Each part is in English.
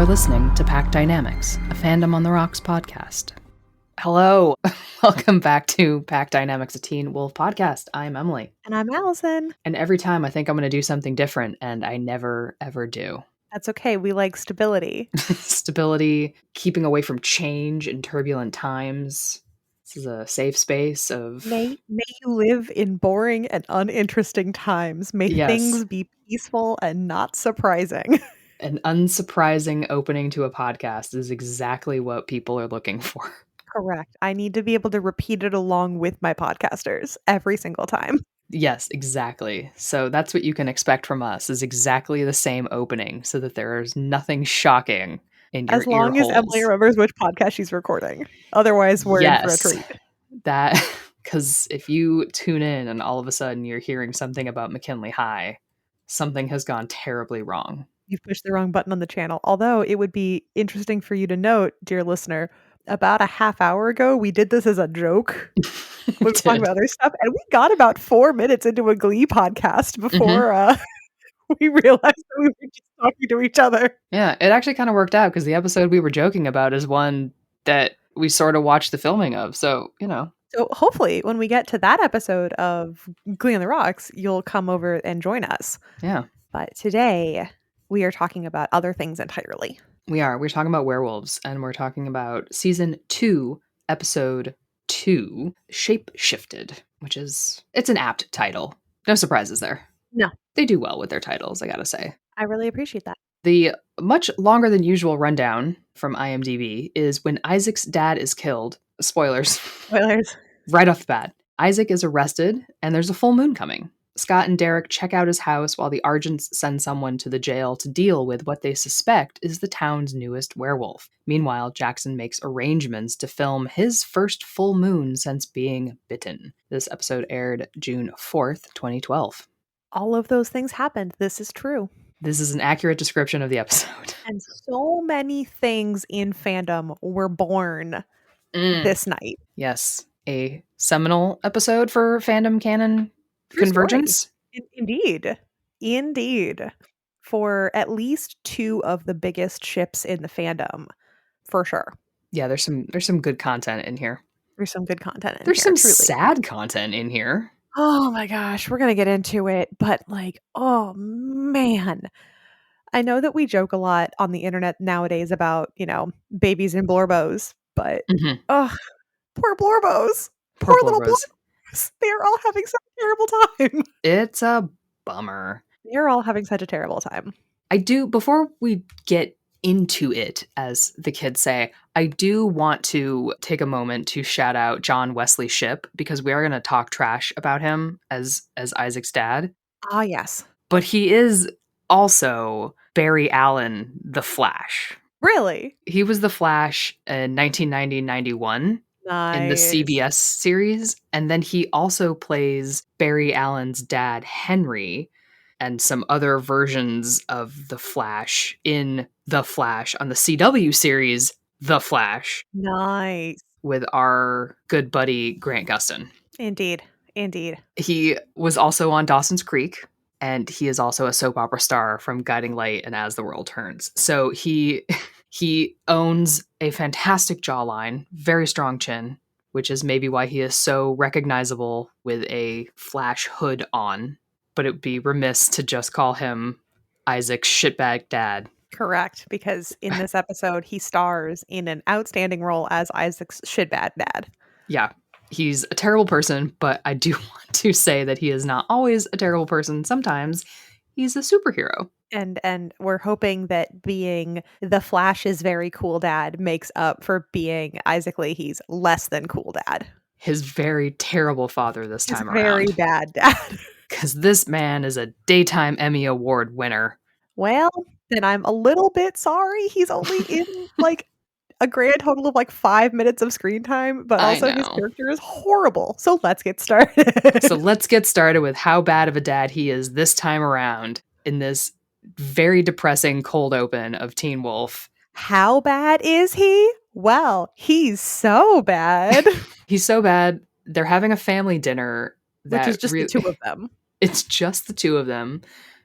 You're listening to Pack Dynamics, a Fandom on the Rocks podcast. Hello, welcome back to Pack Dynamics, a Teen Wolf podcast. I'm Emily. And I'm Allison. And every time I think I'm going to do something different, and I never, ever do. That's okay. We like stability. Stability, keeping away from change in turbulent times. This is a safe space of... May you live in boring and uninteresting times. May things be peaceful and not surprising. An unsurprising opening to a podcast is exactly what people are looking for. Correct. I need to be able to repeat it along with my podcasters every single time. Yes, exactly. So that's what you can expect from us, is exactly the same opening, so that there is nothing shocking in your ear holes. As long as Emily remembers which podcast she's recording. Otherwise, we're in for a treat. That, because if you tune in and all of a sudden you're hearing something about McKinley High, something has gone terribly wrong. You've pushed the wrong button on the channel. Although it would be interesting for you to note, dear listener, about a half hour ago, we did this as a joke. We were talking about other stuff, and we got about 4 minutes into a Glee podcast before we realized that we were just talking to each other. Yeah, it actually kind of worked out, because the episode we were joking about is one that we sort of watched the filming of, so, you know. So hopefully when we get to that episode of Glee on the Rocks, you'll come over and join us. Yeah. But today, we are talking about other things entirely. We are. We're talking about werewolves, and we're talking about Season 2, Episode 2, Shape Shifted, which is, it's an apt title. No surprises there. No. They do well with their titles, I gotta say. I really appreciate that. The much longer than usual rundown from IMDb is when Isaac's dad is killed. Spoilers. Spoilers. Right off the bat. Isaac is arrested, and there's a full moon coming. Scott and Derek check out his house while the Argents send someone to the jail to deal with what they suspect is the town's newest werewolf. Meanwhile, Jackson makes arrangements to film his first full moon since being bitten. This episode aired June 4th, 2012. All of those things happened. This is true. This is an accurate description of the episode. And so many things in fandom were born this night. Yes. A seminal episode for fandom canon convergence. Indeed. For at least 2 of the biggest ships in the fandom, for sure. Yeah, there's some good content in here. There's some good content in here. There's some sad content in here. Oh my gosh, we're gonna get into it, but like, oh man. I know that we joke a lot on the internet nowadays about, babies and Blorbos, but poor Blorbos. Poor little Blorbos. They're all having such a terrible time. It's a bummer. They're all having such a terrible time. Before we get into it, as the kids say, I do want to take a moment to shout out John Wesley Shipp, because we are going to talk trash about him as Isaac's dad. Ah, yes. But he is also Barry Allen, the Flash. Really? He was the Flash in 1990-91. Nice. In the CBS series. And then he also plays Barry Allen's dad, Henry, and some other versions of the Flash in The Flash on the CW series, The Flash. Nice. With our good buddy, Grant Gustin. Indeed. He was also on Dawson's Creek, and he is also a soap opera star from Guiding Light and As the World Turns. So he owns a fantastic jawline, very strong chin, which is maybe why he is so recognizable with a Flash hood on. But it would be remiss to just call him Isaac's shitbag dad. Correct, because in this episode, he stars in an outstanding role as Isaac's shitbag dad. Yeah, he's a terrible person, but I do want to say that he is not always a terrible person. Sometimes he's a superhero. And we're hoping that being the Flash's very cool dad makes up for being Isaac Leahy's less than cool dad. His very terrible father this time around. Very bad dad. Because this man is a Daytime Emmy Award winner. Well, then I'm a little bit sorry. He's only in like a grand total of like 5 minutes of screen time, but also his character is horrible. So let's get started. So let's get started with how bad of a dad he is this time around in this very depressing cold open of Teen Wolf. How bad is he? Well, he's so bad. He's so bad. They're having a family dinner. Which is just the 2 of them. It's just the 2 of them.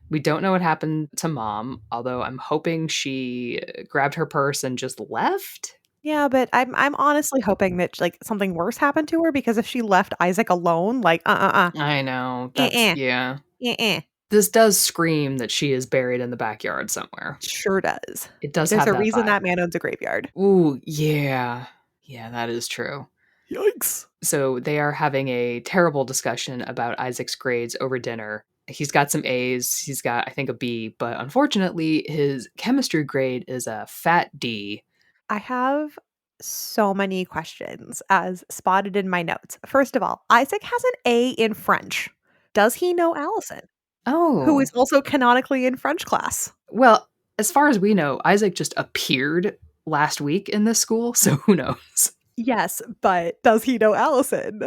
We don't know what happened to mom, although I'm hoping she grabbed her purse and just left. Yeah, but I'm honestly hoping that, like, something worse happened to her because if she left Isaac alone, like, I know. That's, uh-uh, yeah. uh-uh, This does scream that she is buried in the backyard somewhere. sure does. It does There's have a that reason vibe. that man owns a graveyard. Ooh, yeah. Yeah, that is true. Yikes. So they are having a terrible discussion about Isaac's grades over dinner. He's got some A's, he's got, I think, a B, but unfortunately, his chemistry grade is a fat D. I have so many questions as spotted in my notes. First of all, Isaac has an A in French. Does he know Allison, who Oh, is also canonically in French class? well, as far as we know, Isaac just appeared last week in this school, so who knows? Yes, but does he know Allison?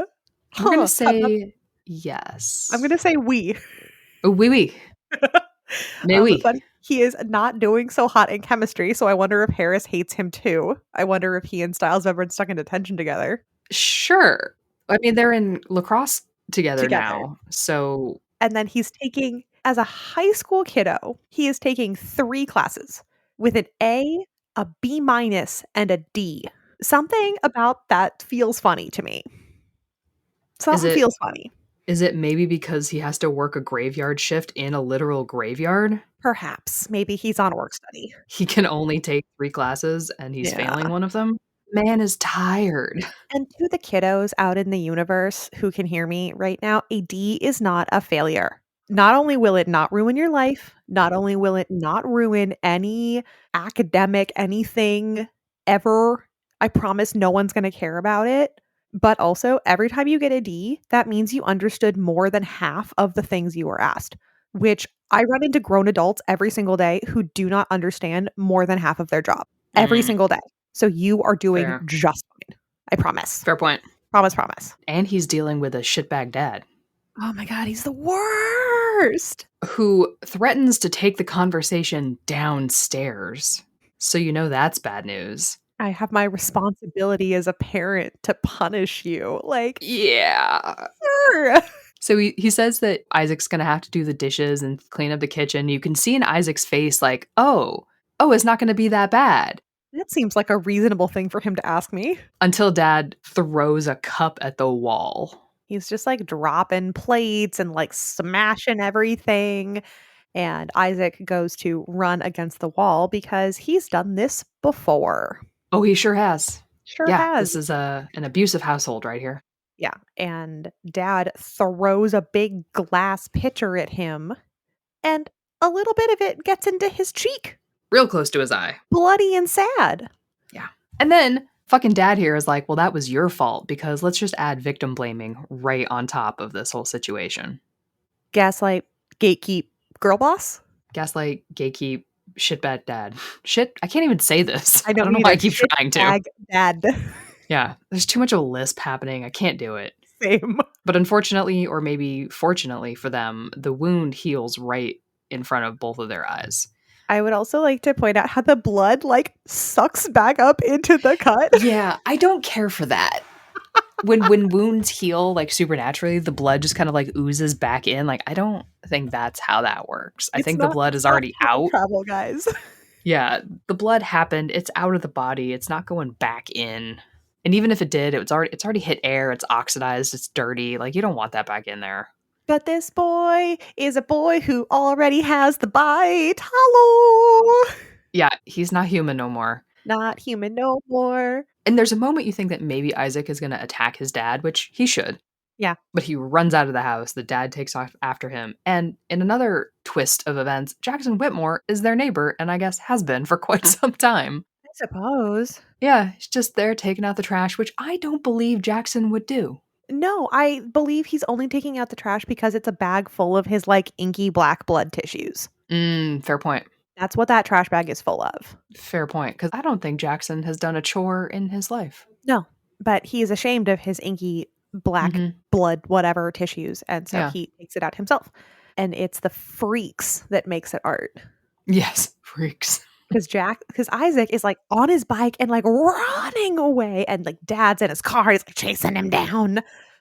We're gonna Huh. say I'm yes. gonna say we. Oh, oui, oui. Mais oui. But he is not doing so hot in chemistry, so I wonder if Harris hates him too. I wonder if he and Styles have been stuck in detention together. Sure. I mean, they're in lacrosse together Together. now, so And then he's taking as a high school kiddo, he is taking 3 classes with an a B minus, and a D. Something about that feels funny to me. is Something it feels funny. is it maybe because he has to work a graveyard shift in a literal graveyard? Perhaps. Maybe he's on work study. He can only take 3 classes and he's failing Yeah. one of them? Man is tired. And to the kiddos out in the universe who can hear me right now, a D is not a failure. Not only will it not ruin your life, not only will it not ruin any academic anything ever, I promise no one's going to care about it. But also, every time you get a D, that means you understood more than half of the things you were asked, which I run into grown adults every single day who do not understand more than half of their job every Mm, single day. So you are doing fair. just fine. I promise. Fair point. Promise, promise. And he's dealing with a shitbag dad Oh my god, he's the worst. who threatens to take the conversation downstairs. So you know that's bad news. I have my responsibility as a parent to punish you. Like, Yeah. sure. So he says that Isaac's gonna have to do the dishes and clean up the kitchen. You can see in Isaac's face, like, oh, it's not gonna be that bad. That seems like a reasonable thing for him to ask me. Until dad throws a cup at the wall. He's just like dropping plates and like smashing everything. And Isaac goes to run against the wall because he's done this before. Oh, he sure has. Sure Yeah, has. this is an abusive household right here. Yeah. And dad throws a big glass pitcher at him, and a little bit of it gets into his cheek. Real close to his eye. Bloody and sad. Yeah. And then fucking dad here is like, well, that was your fault because let's just add victim blaming right on top of this whole situation. Gaslight, gatekeep, girl boss? Gaslight, gatekeep, shitbag dad. Shit, I can't even say this. I I don't don't know why I either. keep trying to. Shitbag dad. Yeah, there's too much of a lisp happening. I can't do it. Same. But unfortunately, or maybe fortunately for them, the wound heals right in front of both of their eyes. I would also like to point out how the blood like sucks back up into the cut. Yeah, I don't care for that. When wounds heal like supernaturally, the blood just kind of like oozes back in. Like I don't think that's how that works. I It's think the not blood is not already time out. travel, guys. Yeah, the blood happened. It's out of the body. It's not going back in. And even if it did, it's already hit air. It's oxidized. It's dirty. Like you don't want that back in there. But this boy is a boy who already has the bite. Hello. Yeah, he's not human no more. Not human no more. And there's a moment you think that maybe Isaac is going to attack his dad, which he should. Yeah. But he runs out of the house. The dad takes off after him. And in another twist of events, Jackson Whitmore is their neighbor and I guess has been for quite some time. I suppose. Yeah, he's just there taking out the trash, which I don't believe Jackson would do. No, I believe he's only taking out the trash because it's a bag full of his like inky black blood tissues. Fair point. That's what that trash bag is full of. Fair point. Because I don't think Jackson has done a chore in his life. No, but he is ashamed of his inky black Mhm. blood, whatever tissues. And so Yeah. he takes it out himself. And it's the freaks that makes it art. Yes, freaks. Because Isaac is like on his bike and like running away. And like dad's in his car. He's like chasing him down.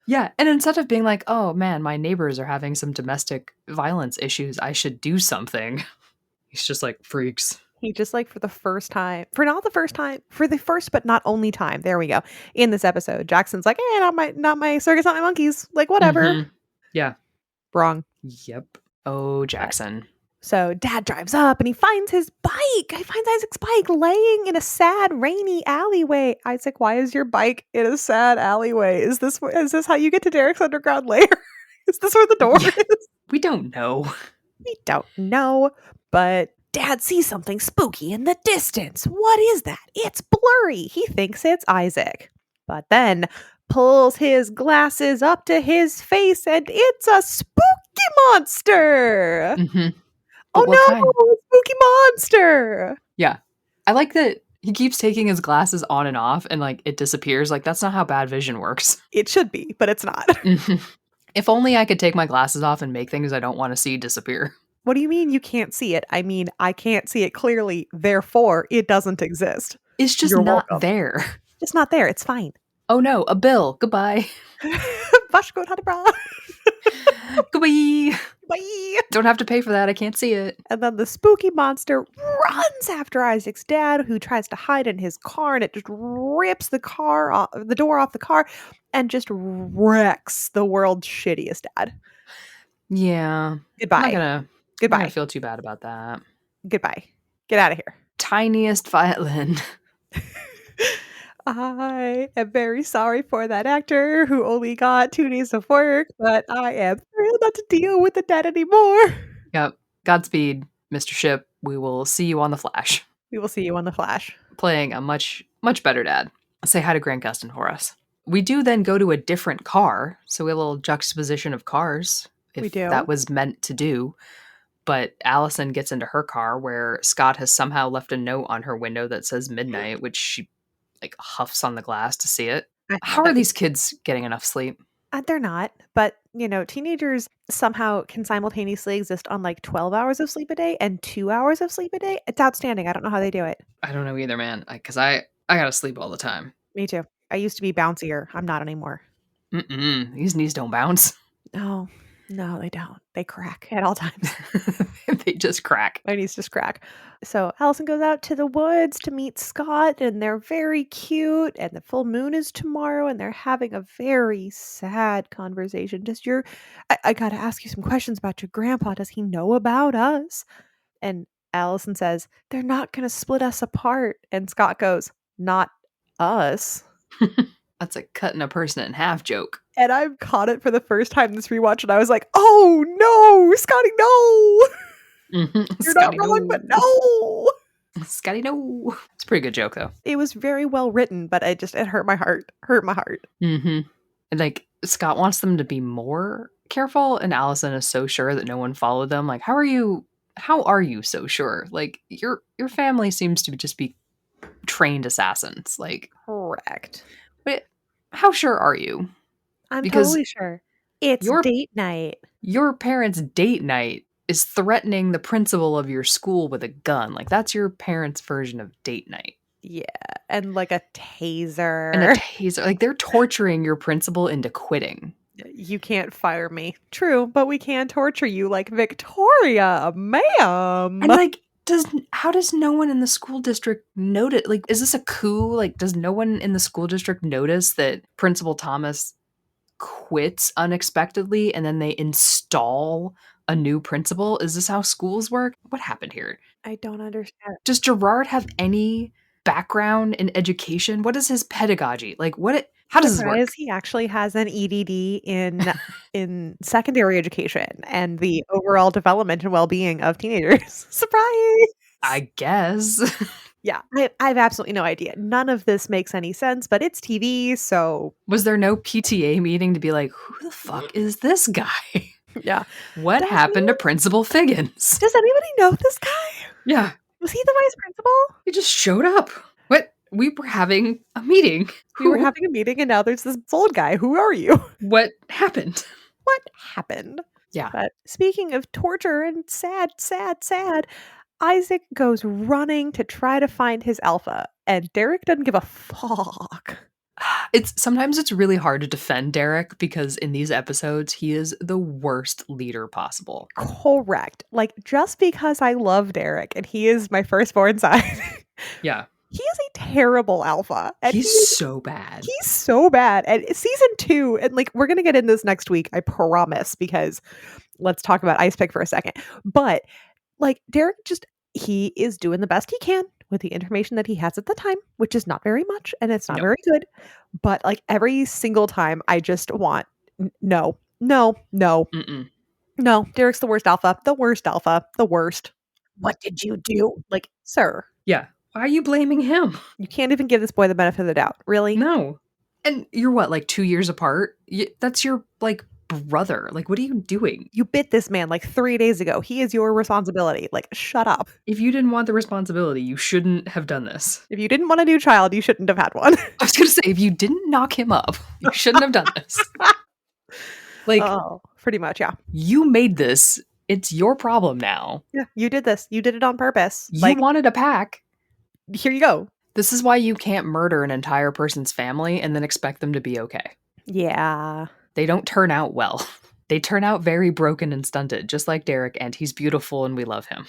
Yeah, and instead of being like, "Oh man, my neighbors are having some domestic violence issues, I should do something." He's just like, "Freaks." He just, like, for the first time for not the first time, for the first but not only time, there we go, in this episode, Jackson's like, "Eh, not my circus, not my monkeys, like, whatever." Mhm. Yeah. Wrong. Yep. Oh, But Jackson. so dad drives up and he finds his bike. He finds Isaac's bike laying in a sad, rainy alleyway. Isaac, why is your bike in a sad alleyway? Is this how you get to Derek's underground lair? Is this where the door Yeah, is? we don't know. We don't know, but dad sees something spooky in the distance. What is that? It's blurry. He thinks it's Isaac, but then pulls his glasses up to his face and it's a spooky monster. Mhm. Oh But what kind? no, spooky monster. Yeah. I like that he keeps taking his glasses on and off and, like, it disappears, like, that's not how bad vision works. It should be, but it's not. Mhm. If only I could take my glasses off and make things I don't wanna see disappear. What do you mean you can't see it? I mean, I can't see it clearly, therefore it doesn't exist. It's just You're not welcome. there. It's not there, it's fine. Oh no, a bill. Goodbye. Vashko Hadabra. Goodbye. Bye. Don't have to pay for that. I can't see it. And then the spooky monster runs after Isaac's dad, who tries to hide in his car, and it just rips the door off the car, and just wrecks the world's shittiest dad. Yeah. Goodbye. I'm not gonna Goodbye. feel too bad about that. Goodbye. Get out of here. Tiniest violin. I am very sorry for that actor who only got 2 days of work, but I am thrilled not to deal with the debt anymore. Yep. Godspeed, Mr. Ship. We will see you on The Flash. We will see you on The Flash. Playing a much, much better dad. Say hi to Grant Gustin for us. We do then go to a different car, so we have a little juxtaposition of cars, if We do. that was meant to do. But Allison gets into her car where Scott has somehow left a note on her window that says midnight, which she like huffs on the glass to see it. How are these kids getting enough sleep? They're not, but, teenagers somehow can simultaneously exist on, like, 12 hours of sleep a day and 2 hours of sleep a day. It's outstanding. I don't know how they do it. I don't know either, man. Because I gotta sleep all the time. Me too. I used to be bouncier. I'm not anymore. These knees don't bounce. No, they don't. They crack at all times. They just crack. My knees just crack. So Allison goes out to the woods to meet Scott, and they're very cute. And the full moon is tomorrow, and they're having a very sad conversation. I gotta ask you some questions about your grandpa. Does he know about us? And Allison says, they're not gonna split us apart. And Scott goes, not us. That's a cutting a person in half joke. And I caught it for the first time this rewatch, and I was like, oh no, Scotty, no. You're Scotty, not wrong, no. but no. Scotty, no. It's a pretty good joke, though. It was very well written, but it hurt my heart. Hurt my heart. Mm-hmm. And like Scott wants them to be more careful, and Allison is so sure that no one followed them. Like, how are you so sure? Like, your family seems to just be trained assassins. Like, Correct. but how sure are you? I'm Because totally sure. It's date night. Your parents' date night is threatening the principal of your school with a gun. Like, that's your parents' version of date night. Yeah, and like a taser. And a taser. Like, they're torturing your principal into quitting. You can't fire me. True, but we can torture you like Victoria, ma'am. And like, how does no one in the school district notice? Like, is this a coup? Like, does no one in the school district notice that Principal Thomas quits unexpectedly and then they install a new principal? Is this how schools work? What happened here? I don't understand. Does Gerard have any background in education? What is his pedagogy? Like, how does this work? He actually has an EDD in secondary education and the overall development and well-being of teenagers. Surprise! I guess. Yeah, I have absolutely no idea. None of this makes any sense, but it's TV, so... Was there no PTA meeting to be like, who the fuck is this guy? Yeah. What happened to Principal Figgins? Does anybody know this guy? Yeah. Was he the vice principal? He just showed up. What? We were having a meeting. We were having a meeting, and now there's this old guy. Who are you? What happened? What happened? Yeah. But speaking of torture and sad, Isaac goes running to try to find his alpha, and Derek doesn't give a fuck. Sometimes it's really hard to defend Derek because in these episodes he is the worst leader possible. Correct. Like, just because I love Derek and he is my firstborn son, Yeah. he is a terrible alpha. And He's so bad. He's so bad. And season 2, and like we're gonna get in this next week, I promise, because let's talk about Ice Pick for a second. But like Derek he is doing the best he can with the information that he has at the time, which is not very much and it's not Nope. very good. But like every single time I just want no. Mm-mm. No, Derek's the worst alpha. The worst alpha. The worst. What did you do? Like, sir. Yeah. Why are you blaming him? You can't even give this boy the benefit of the doubt. Really? No. And you're what, like 2 years apart? That's your, like, brother. Like, what are you doing? You bit this man like 3 days ago. He is your responsibility. Like, shut up. If you didn't want the responsibility, you shouldn't have done this. If you didn't want a new child, you shouldn't have had one. I was going to say, if you didn't knock him up, you shouldn't have done this. Like, oh, pretty much, yeah. You made this. It's your problem now. Yeah, you did this. You did it on purpose. You wanted a pack. Here you go. This is why you can't murder an entire person's family and then expect them to be okay. Yeah. They don't turn out well. They turn out very broken and stunted, just like Derek, and he's beautiful and we love him.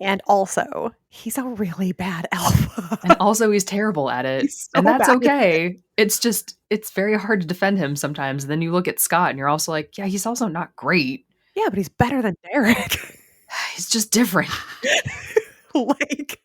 And also, he's a really bad alpha. And also, he's terrible at it. And that's okay. It's just, it's very hard to defend him sometimes. And then you look at Scott and you're also like, yeah, he's also not great. Yeah, but he's better than Derek. He's just different. Like,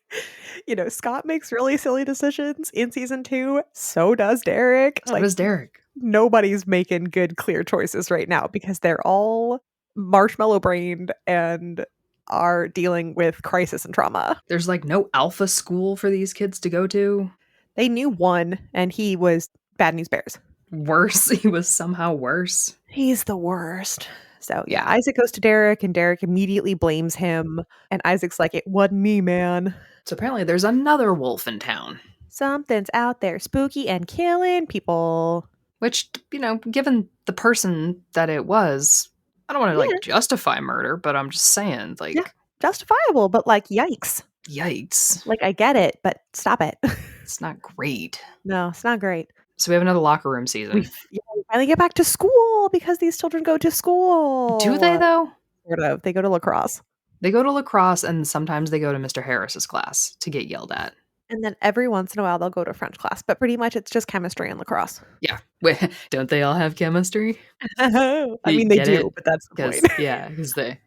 Scott makes really silly decisions in season 2. So does Derek. So does Derek. Nobody's making good, clear choices right now because they're all marshmallow brained and are dealing with crisis and trauma. There's like no alpha school for these kids to go to. They knew one, and he was Bad News Bears. Worse. He was somehow worse. He's the worst. So yeah, Isaac goes to Derek, and Derek immediately blames him. And Isaac's like, it wasn't me, man. So apparently there's another wolf in town. Something's out there spooky and killing people. Which, given the person that it was, I don't want to justify murder, but I'm just saying, like... Yeah, justifiable, but like, yikes. Yikes. Like, I get it, but stop it. It's not great. No, it's not great. So we have another locker room season. We finally get back to school because these children go to school. Do they, though? Sort of. They go to lacrosse. They go to lacrosse, and sometimes they go to Mr. Harris's class to get yelled at. And then every once in a while, they'll go to French class. But pretty much it's just chemistry and lacrosse. Yeah. Wait, don't they all have chemistry? I mean, they do, but that's the point. Yeah, because they...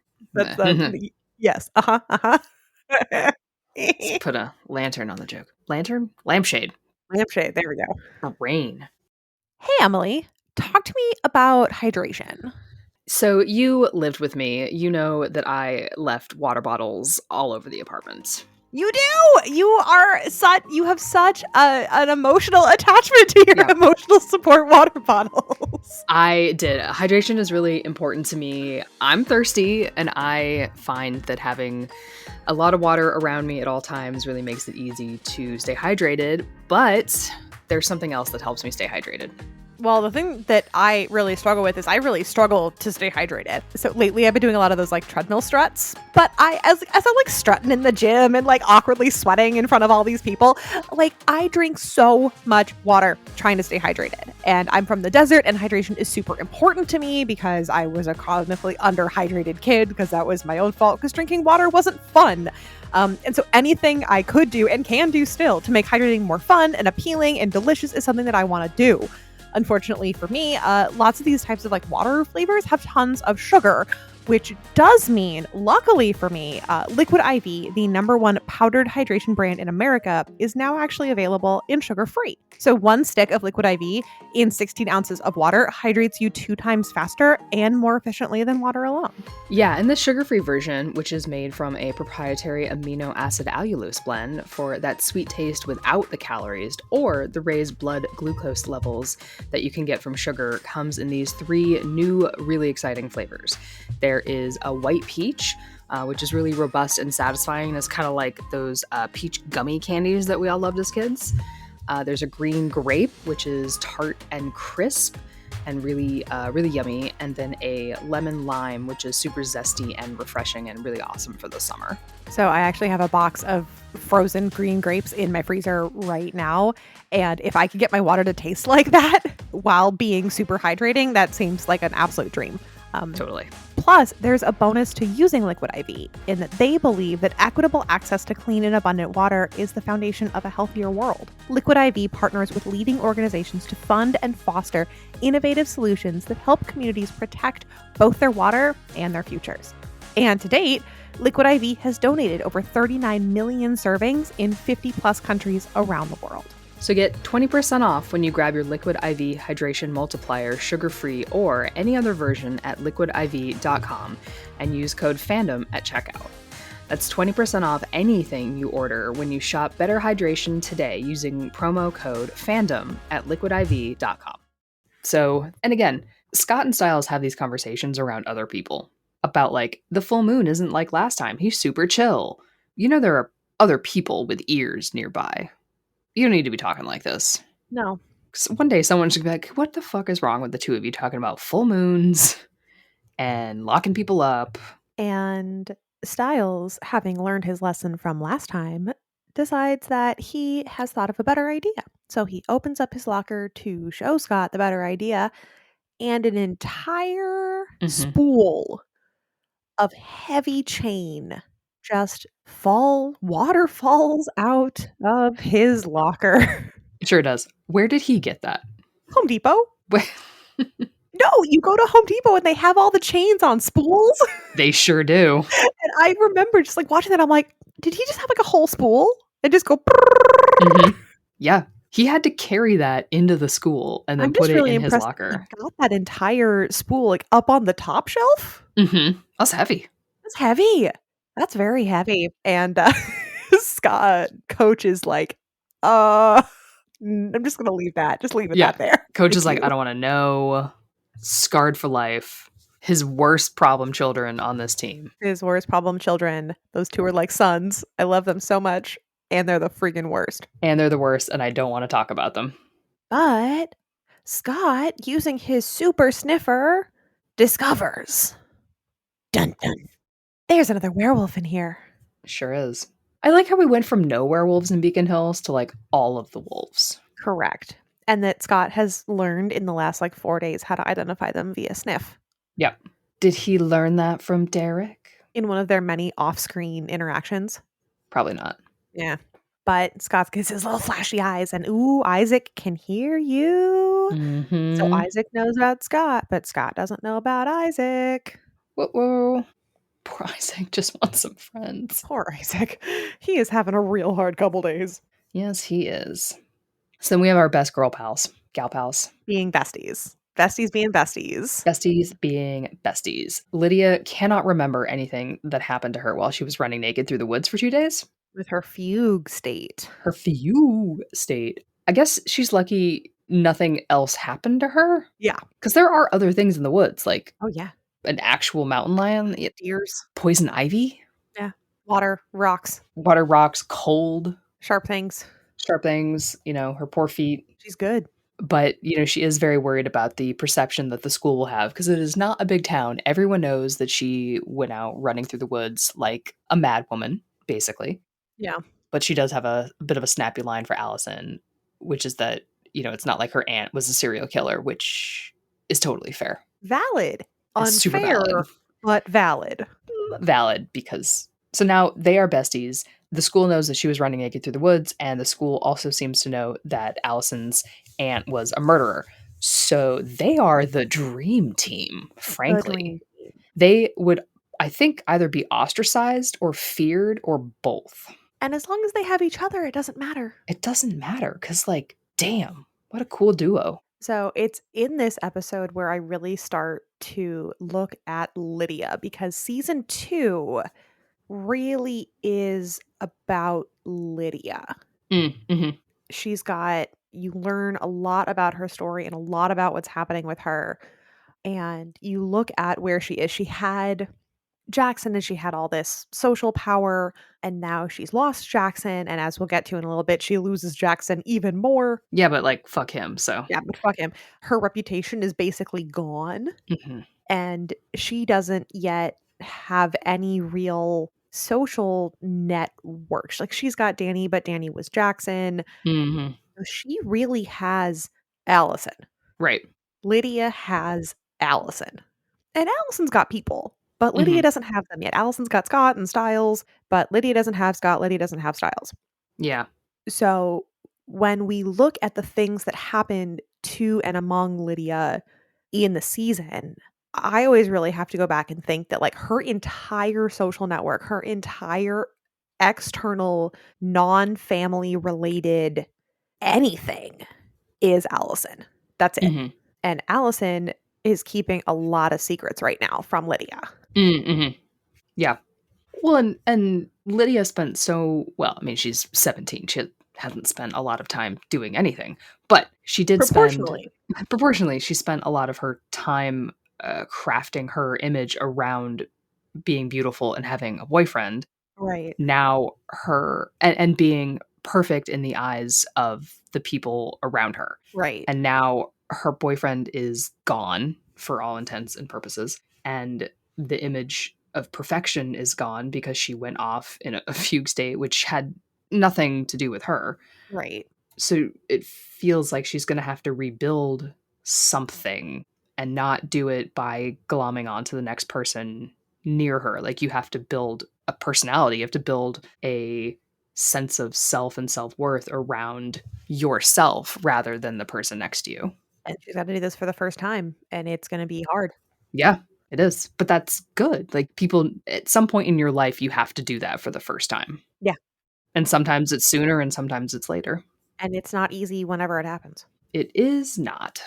Yes. Uh-huh. Let's put a lantern on the joke. Lantern? Lampshade. Lampshade. There we go. Rain. Hey, Emily. Talk to me about hydration. So you lived with me. You know that I left water bottles all over the apartment. You do. You have such an emotional attachment to your emotional support water bottles. I did. Hydration is really important to me. I'm thirsty, and I find that having a lot of water around me at all times really makes it easy to stay hydrated. But there's something else that helps me stay hydrated. Well, the thing that I really struggle with is I really struggle to stay hydrated. So lately I've been doing a lot of those like treadmill struts, but as I'm like strutting in the gym and like awkwardly sweating in front of all these people, like I drink so much water trying to stay hydrated. And I'm from the desert and hydration is super important to me because I was a chronically underhydrated kid because that was my own fault because drinking water wasn't fun. And so anything I could do and can do still to make hydrating more fun and appealing and delicious is something that I want to do. Unfortunately for me, lots of these types of like water flavors have tons of sugar, which does mean, luckily for me, Liquid IV, the #1 powdered hydration brand in America, is now actually available in sugar-free. So 1 stick of Liquid IV in 16 ounces of water hydrates you 2 times faster and more efficiently than water alone. Yeah, and the sugar-free version, which is made from a proprietary amino acid allulose blend for that sweet taste without the calories or the raised blood glucose levels that you can get from sugar, comes in these 3 new, really exciting flavors. There is a white peach, which is really robust and satisfying. It's kind of like those peach gummy candies that we all loved as kids. There's a green grape, which is tart and crisp. and really yummy. And then a lemon lime, which is super zesty and refreshing and really awesome for the summer. So I actually have a box of frozen green grapes in my freezer right now. And if I could get my water to taste like that while being super hydrating, that seems like an absolute dream. Totally. Plus, there's a bonus to using Liquid IV in that they believe that equitable access to clean and abundant water is the foundation of a healthier world. Liquid IV partners with leading organizations to fund and foster innovative solutions that help communities protect both their water and their futures. And to date, Liquid IV has donated over 39 million servings in 50 plus countries around the world. So get 20% off when you grab your Liquid IV Hydration Multiplier sugar-free or any other version at liquidiv.com and use code FANDOM at checkout. That's 20% off anything you order when you shop Better Hydration today using promo code FANDOM at liquidiv.com. So, and again, Scott and Styles have these conversations around other people about like, the full moon isn't like last time. He's super chill. You know, there are other people with ears nearby. You don't need to be talking like this. No. 'Cause one day someone should be like, what the fuck is wrong with the two of you talking about full moons and locking people up? And Styles, having learned his lesson from last time, decides that he has thought of a better idea. So he opens up his locker to show Scott the better idea, and an entire spool of heavy chain just waterfalls out of his locker. It sure does. Where did he get that? Home Depot? Where- No, you go to Home Depot and they have all the chains on spools. They sure do. And I remember just like watching that. I'm like, did he just have like a whole spool and just go? Yeah. He had to carry that into the school and then put it in his locker. Got that entire spool like up on the top shelf. That's heavy. That's heavy. That's very heavy. And Scott, coach is like, I'm just gonna leave that. Just leave it that there. Coach is like, I don't want to know. Scarred for life. His worst problem children on this team. His worst problem children. Those two are like sons. I love them so much. And they're the freaking worst. And they're the worst, and I don't want to talk about them. But Scott, using his super sniffer, discovers. Dun dun. There's another werewolf in here. Sure is. I like how we went from no werewolves in Beacon Hills to like all of the wolves. Correct. And that Scott has learned in the last like 4 days how to identify them via sniff. Yep. Did he learn that from Derek? In one of their many off-screen interactions? Probably not. Yeah. But Scott gets his little flashy eyes and, ooh, Isaac can hear you. So Isaac knows about Scott, but Scott doesn't know about Isaac. Whoa. Poor Isaac just wants some friends. Poor Isaac. He is having a real hard couple days. Yes, he is. So then we have our best gal pals. Being besties. Besties being besties. Besties being besties. Lydia cannot remember anything that happened to her while she was running naked through the woods for 2 days. With her fugue state. I guess she's lucky nothing else happened to her. Yeah. Because there are other things in the woods, like oh yeah, an actual mountain lion, deers, poison ivy. Yeah. Water, rocks, cold. sharp things. Her poor feet. She's good. But, she is very worried about the perception that the school will have because it is not a big town. Everyone knows that she went out running through the woods like a mad woman, basically. Yeah. But she does have a bit of a snappy line for Allison, which is that, it's not like her aunt was a serial killer, which is totally fair. Valid. It's super Unfair, valid. but valid. Valid because... So now they are besties. The school knows that she was running naked through the woods, and the school also seems to know that Allison's aunt was a murderer. So they are the dream team, frankly. They would, I think, either be ostracized or feared or both. And as long as they have each other, it doesn't matter. It doesn't matter because, damn, what a cool duo. So it's in this episode where I really start to look at Lydia because season 2 really is about Lydia. She's got, you learn a lot about her story and a lot about what's happening with her. And you look at where she is. She had Jackson, and she had all this social power, and now she's lost Jackson, and as we'll get to in a little bit, she loses Jackson even more. Yeah, but, like, fuck him, so Yeah, but fuck him. Her reputation is basically gone, Mhm. and she doesn't yet have any real social network. Like, she's got Danny, but Danny was Jackson. Mhm. So she really has Allison. Right. Lydia has Allison. And Allison's got people, but Lydia Mhm. doesn't have them yet. Allison's got Scott and Styles, but Lydia doesn't have Scott, Lydia doesn't have Styles. Yeah. So when we look at the things that happened to and among Lydia in the season, I always really have to go back and think that like her entire social network, her entire external non-family related anything is Allison. That's it. Mhm. And Allison is keeping a lot of secrets right now from Lydia. Mhm. Yeah. Well, and Lydia spent I mean, she's 17, she hasn't spent a lot of time doing anything, but she did spend Proportionally. proportionally, she spent a lot of her time, crafting her image around being beautiful and having a boyfriend. Right. Now and being perfect in the eyes of the people around her. Right. And now her boyfriend is gone for all intents and purposes, and the image of perfection is gone because she went off in a fugue state, which had nothing to do with her. Right. So it feels like she's gonna have to rebuild something and not do it by glomming onto the next person near her. Like, you have to build a personality, you have to build a sense of self and self-worth around yourself rather than the person next to you. And she's gotta do this for the first time, and it's gonna be hard. Yeah, it is, but that's good. Like, people at some point in your life, you have to do that for the first time, Yeah. and sometimes it's sooner and sometimes it's later. And it's not easy whenever it happens. It is not,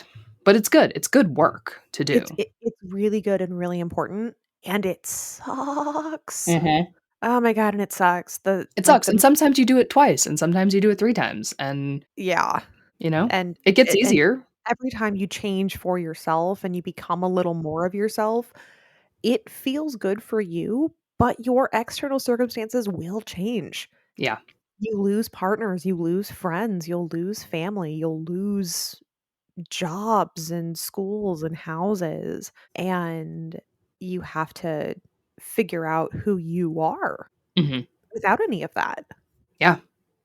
but it's good. It's good work to do. It's really good and really important, and it sucks. Mhm. Oh my god, and it sucks. The It like, sucks, the and sometimes you do it twice, and sometimes you do it 3 times, and, yeah, you know, and it gets easier. every time you change for yourself and you become a little more of yourself, it feels good for you, but your external circumstances will change. Yeah. You lose partners, you lose friends, you'll lose family, you'll lose jobs and schools and houses, and you have to figure out who you are Mhm. without any of that. Yeah.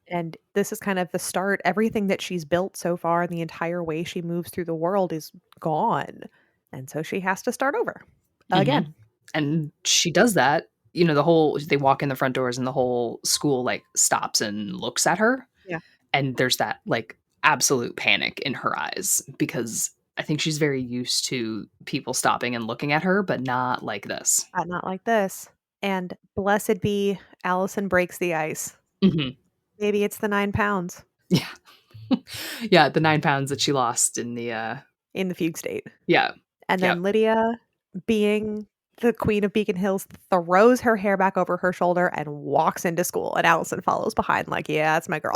And this is kind of the start. Everything that she's built so far and the entire way she moves through the world is gone. And so she has to start over Mhm. again. And she does that, the whole they walk in the front doors and the whole school, like, stops and looks at her, Yeah. and there's that, like, absolute panic in her eyes because I think she's very used to people stopping and looking at her, but not like this. Not like this. And blessed be Allison breaks the ice. Mhm. Maybe it's the 9 pounds Yeah. Yeah, the 9 pounds that she lost in in the fugue state. yeah. And Yep. then Lydia, being the queen of Beacon Hills, throws her hair back over her shoulder and walks into school, and Allison follows behind like, "Yeah, that's my girl."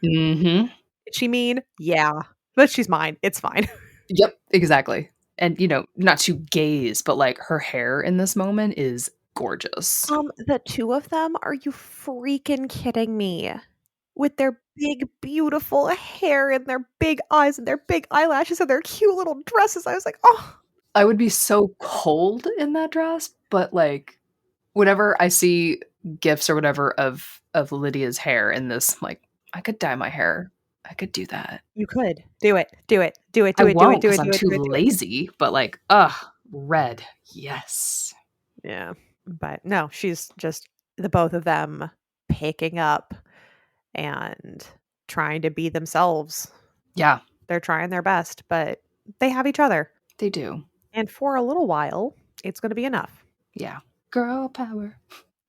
Mhm. Is she mean? Yeah, but she's mine. It's fine. Yep, exactly. And, not to gaze, but, like, her hair in this moment is gorgeous. The 2 of them? Are you freaking kidding me? With their big, beautiful hair and their big eyes and their big eyelashes and their cute little dresses. I was like, "Oh." I would be so cold in that dress, but, like, whenever I see gifs or whatever of Lydia's hair in this, I'm like, "I could dye my hair. I could do that." You could. Do it. Do it. Do it. I Do it. Do it. won't Do because 'cause it. I'm Do it. too Do it. Do it. lazy, but, like, ugh, red, yes. Yeah, but no, she's just the both of them picking up and trying to be themselves. Yeah, They're trying their best, but they have each other. they do. And for a little while, it's gonna be enough. Yeah. Girl power.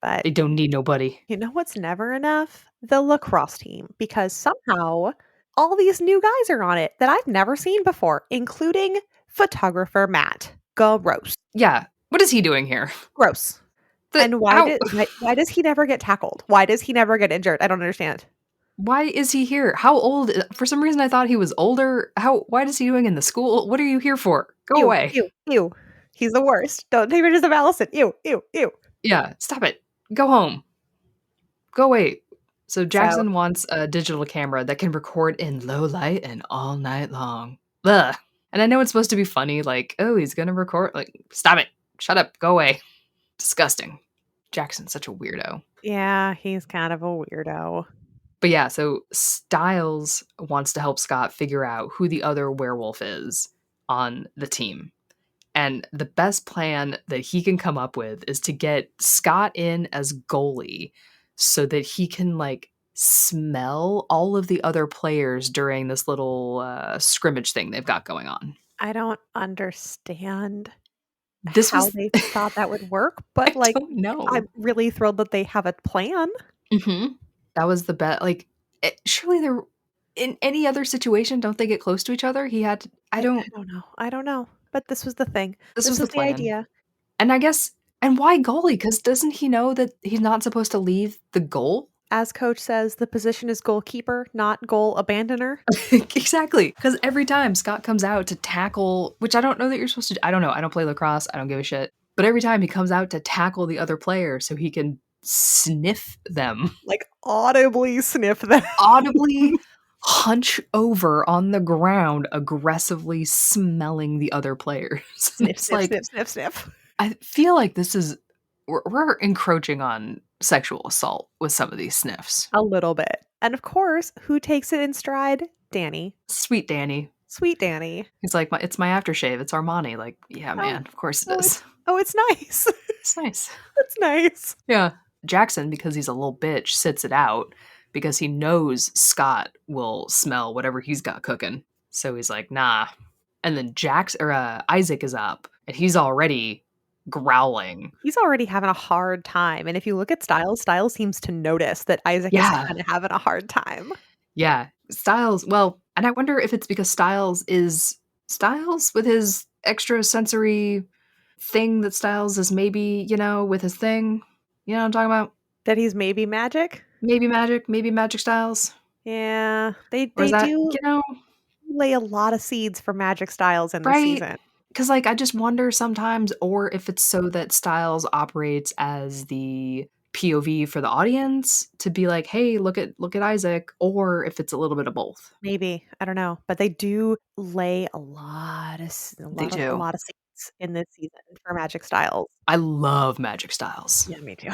But They don't need nobody. you know what's never enough? The lacrosse team, because somehow all these new guys are on it that I've never seen before, including photographer Matt. Gross. Yeah. What is he doing here? Gross. The And how why does he never get tackled? Why does he never get injured? I don't understand. why is he here? How old for some reason I thought he was older. What is he doing in the school? What are you here for? Go Ew, away. ew, ew. He's the worst. Don't take pictures of Allison. Ew, ew, ew. Yeah, stop it. Go home. Go away. So So Jackson wants a digital camera that can record in low light and all night long. Ugh. And I know it's supposed to be funny, like, oh, he's gonna record. Like, stop it. Shut up. Go away. Disgusting. Jackson's such a weirdo. yeah, he's kind of a weirdo. But yeah, so Styles wants to help Scott figure out who the other werewolf is on the team. And the best plan that he can come up with is to get Scott in as goalie so that he can like smell all of the other players during this little scrimmage thing they've got going on. I don't understand This how was they thought that would work, but, I like, don't know. I'm really thrilled that they have a plan. Mhm. That was the bet. Like, surely there in any other situation, don't they get close to each other? He had to, I don't know, but this was the thing. this This was the was the plan. idea. And I guess, and why goalie? Because doesn't he know that he's not supposed to leave the goal? As coach says, the position is goalkeeper, not goal abandoner. Exactly. Because every time Scott comes out to tackle, which I don't know that you're supposed to, I don't know. I don't play lacrosse. I don't give a shit. But every time he comes out to tackle the other player so he can sniff them, Like, audibly sniff them. audibly hunch over on the ground, aggressively smelling the other players. Sniff, It's sniff, like, sniff, sniff, sniff. I feel like this is, we're encroaching on sexual assault with some of these sniffs. A little bit. And of course, who takes it in stride? Danny. Sweet Danny. Sweet Danny. He's like, it's my aftershave. It's Armani. Like, yeah, Oh, man, of course it oh, is. it's nice. It's nice. It's nice. Yeah. Jackson, because he's a little bitch, sits it out because he knows Scott will smell whatever he's got cooking. So he's like, nah. And then Isaac is up and he's already growling. He's already having a hard time. And if you look at Styles, Styles seems to notice that Isaac is Yeah. kind of having a hard time. Yeah. Styles, well, and I wonder if it's because Styles with his extra sensory thing that Styles is maybe, with his thing. You know what I'm talking about? That he's maybe magic? Maybe Magic Styles. Yeah. They Or is that, do lay a lot of seeds for Magic Styles in this right? season. Because, like, I just wonder sometimes, or if it's so that Styles operates as the POV for the audience to be like, hey, look at Isaac, or if it's a little bit of both. Maybe. I don't know. But they do lay a lot of They do. seeds in this season for Magic Styles. I love Magic Styles. Yeah, me too.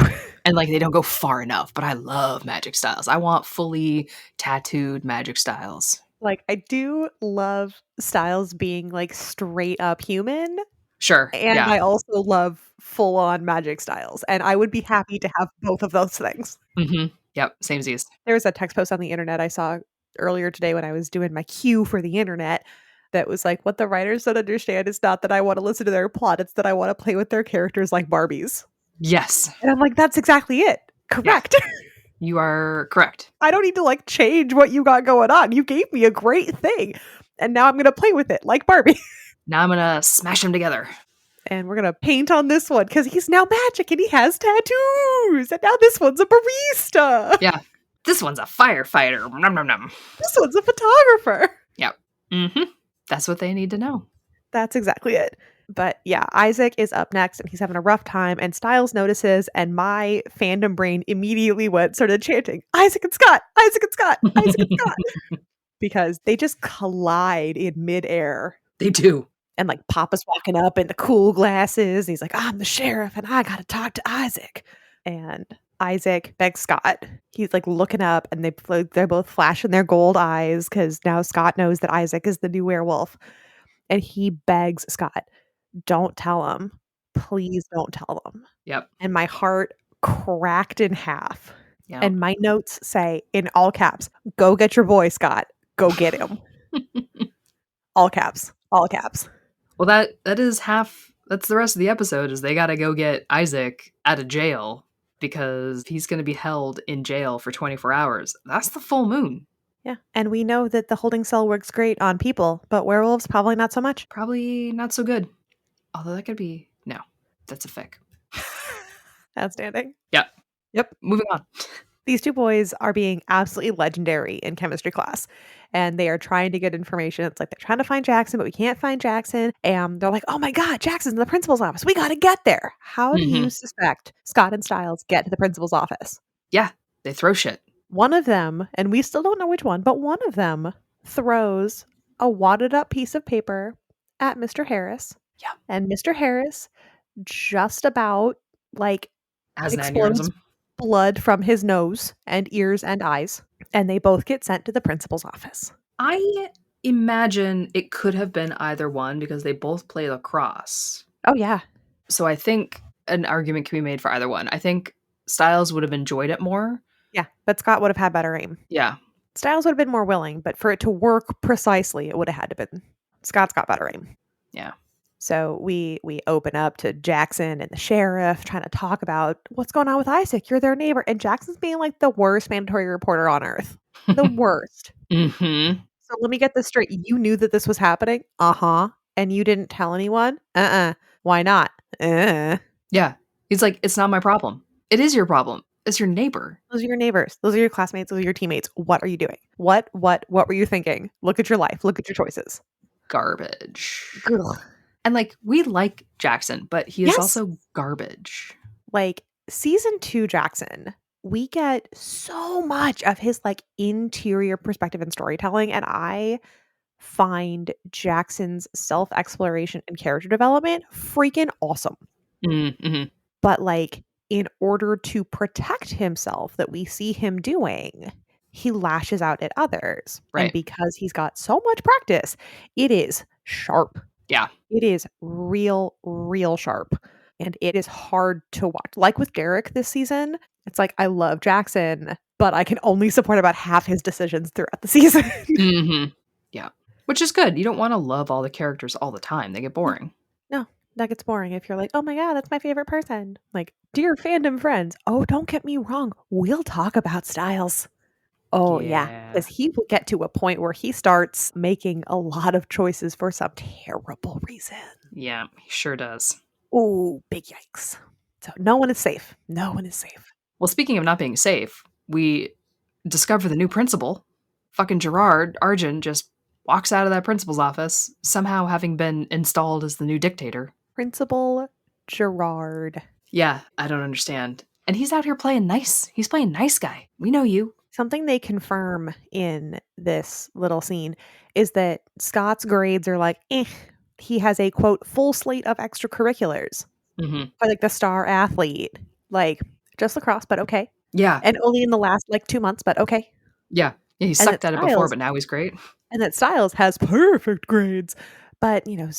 And, like, they don't go far enough, but I love Magic Styles. I want fully tattooed Magic Styles. Like, I do love Styles being, like, straight up human, Sure. and Yeah. I also love full on Magic Styles, and I would be happy to have both of those things. Mm-hmm. Yep. Samesies. There was a text post on the internet I saw earlier today when I was doing my queue for the internet that was like, what the writers don't understand is not that I want to listen to their plot, it's that I want to play with their characters like Barbies. Yes. And I'm like, that's exactly it. Correct. Yeah. You are correct. I don't need to like change what you got going on. You gave me a great thing. And now I'm going to play with it like Barbie. Now I'm going to smash them together. And we're going to paint on this one because he's now magic and he has tattoos. And now this one's a barista. Yeah. This one's a firefighter. Nom, nom, nom. This one's a photographer. Yep. Mm-hmm. That's what they need to know. That's exactly it. But yeah, Isaac is up next and he's having a rough time and Styles notices and my fandom brain immediately started chanting, Isaac and Scott, Isaac and Scott, Isaac and Scott. Because they just collide in midair. They do. And like Papa's walking up in the cool glasses. And he's like, I'm the sheriff and I got to talk to Isaac. And Isaac begs Scott. He's like looking up and they're both flashing their gold eyes because now Scott knows that Isaac is the new werewolf. And he begs Scott, don't tell him. Please don't tell him. Yep. And my heart cracked in half. Yep. And my notes say in all caps, go get your boy, Scott. Go get him. All caps. All caps. Well, that is that's the rest of the episode is they got to go get Isaac out of jail because he's going to be held in jail for 24 hours. That's the full moon. Yeah. And we know that the holding cell works great on people, but werewolves probably not so much. Probably not so good. Although that could be, no, that's a fic. Outstanding. Yep. Moving on. These two boys are being absolutely legendary in chemistry class, and they are trying to get information. It's like they're trying to find Jackson, but we can't find Jackson. And they're like, oh my God, Jackson's in the principal's office. We got to get there. How do you suspect Scott and Stiles get to the principal's office? Yeah, they throw shit. One of them, and we still don't know which one, but one of them throws a wadded up piece of paper at Mr. Harris. Yeah. And Mr. Harris just about like Has an explodes aneurysm. blood from his nose and ears and eyes, and they both get sent to the principal's office. I imagine it could have been either one because they both play lacrosse. Oh, yeah. So I think an argument can be made for either one. I think Stiles would have enjoyed it more. Yeah, but Scott would have had better aim. Yeah. Stiles would have been more willing, but for it to work precisely, it would have had to been Scott's got better aim. Yeah. So we open up to Jackson and the sheriff trying to talk about what's going on with Isaac. You're their neighbor. And Jackson's being like the worst mandatory reporter on earth. The worst. Mm-hmm. So let me get this straight. You knew that this was happening? Uh-huh. And you didn't tell anyone? Uh-uh. Why not? Yeah. He's like, it's not my problem. It is your problem. It's your neighbor. Those are your neighbors. Those are your classmates. Those are your teammates. What are you doing? What were you thinking? Look at your life. Look at your choices. Garbage. Ugh. And like, we like Jackson, but he is Yes. also garbage. Like, season 2 Jackson, we get so much of his like interior perspective and storytelling, and I find Jackson's self-exploration and character development freaking awesome. Mm-hmm. But like, in order to protect himself that we see him doing, he lashes out at others. Right. And because he's got so much practice, it is sharp. Yeah. It is real sharp. And it is hard to watch. Like with Derek this season, it's like, I love Jackson, but I can only support about half his decisions throughout the season. Mm-hmm. Yeah. Which is good. You don't want to love all the characters all the time. They get boring. No, that gets boring if you're like, oh my God, that's my favorite person. Like, dear fandom friends, oh, don't get me wrong. We'll talk about Stiles. Oh, yeah. Because he will get to a point where he starts making a lot of choices for some terrible reason. Yeah, he sure does. Ooh, big yikes. So no one is safe. No one is safe. Well, speaking of not being safe, we discover the new principal. Fucking Gerard Arjun just walks out of that principal's office, somehow having been installed as the new dictator. Principal Gerard. Yeah, I don't understand. And he's out here playing nice. He's playing nice guy. We know you. Something they confirm in this little scene is that Scott's grades are like, he has a, quote, full slate of extracurriculars. Mm-hmm. Or like the star athlete. Like, just lacrosse, but okay. Yeah. And only in the last, like, 2 months, but okay. Yeah. He sucked at it before, but now he's great. And that Stiles has perfect grades. But, you know,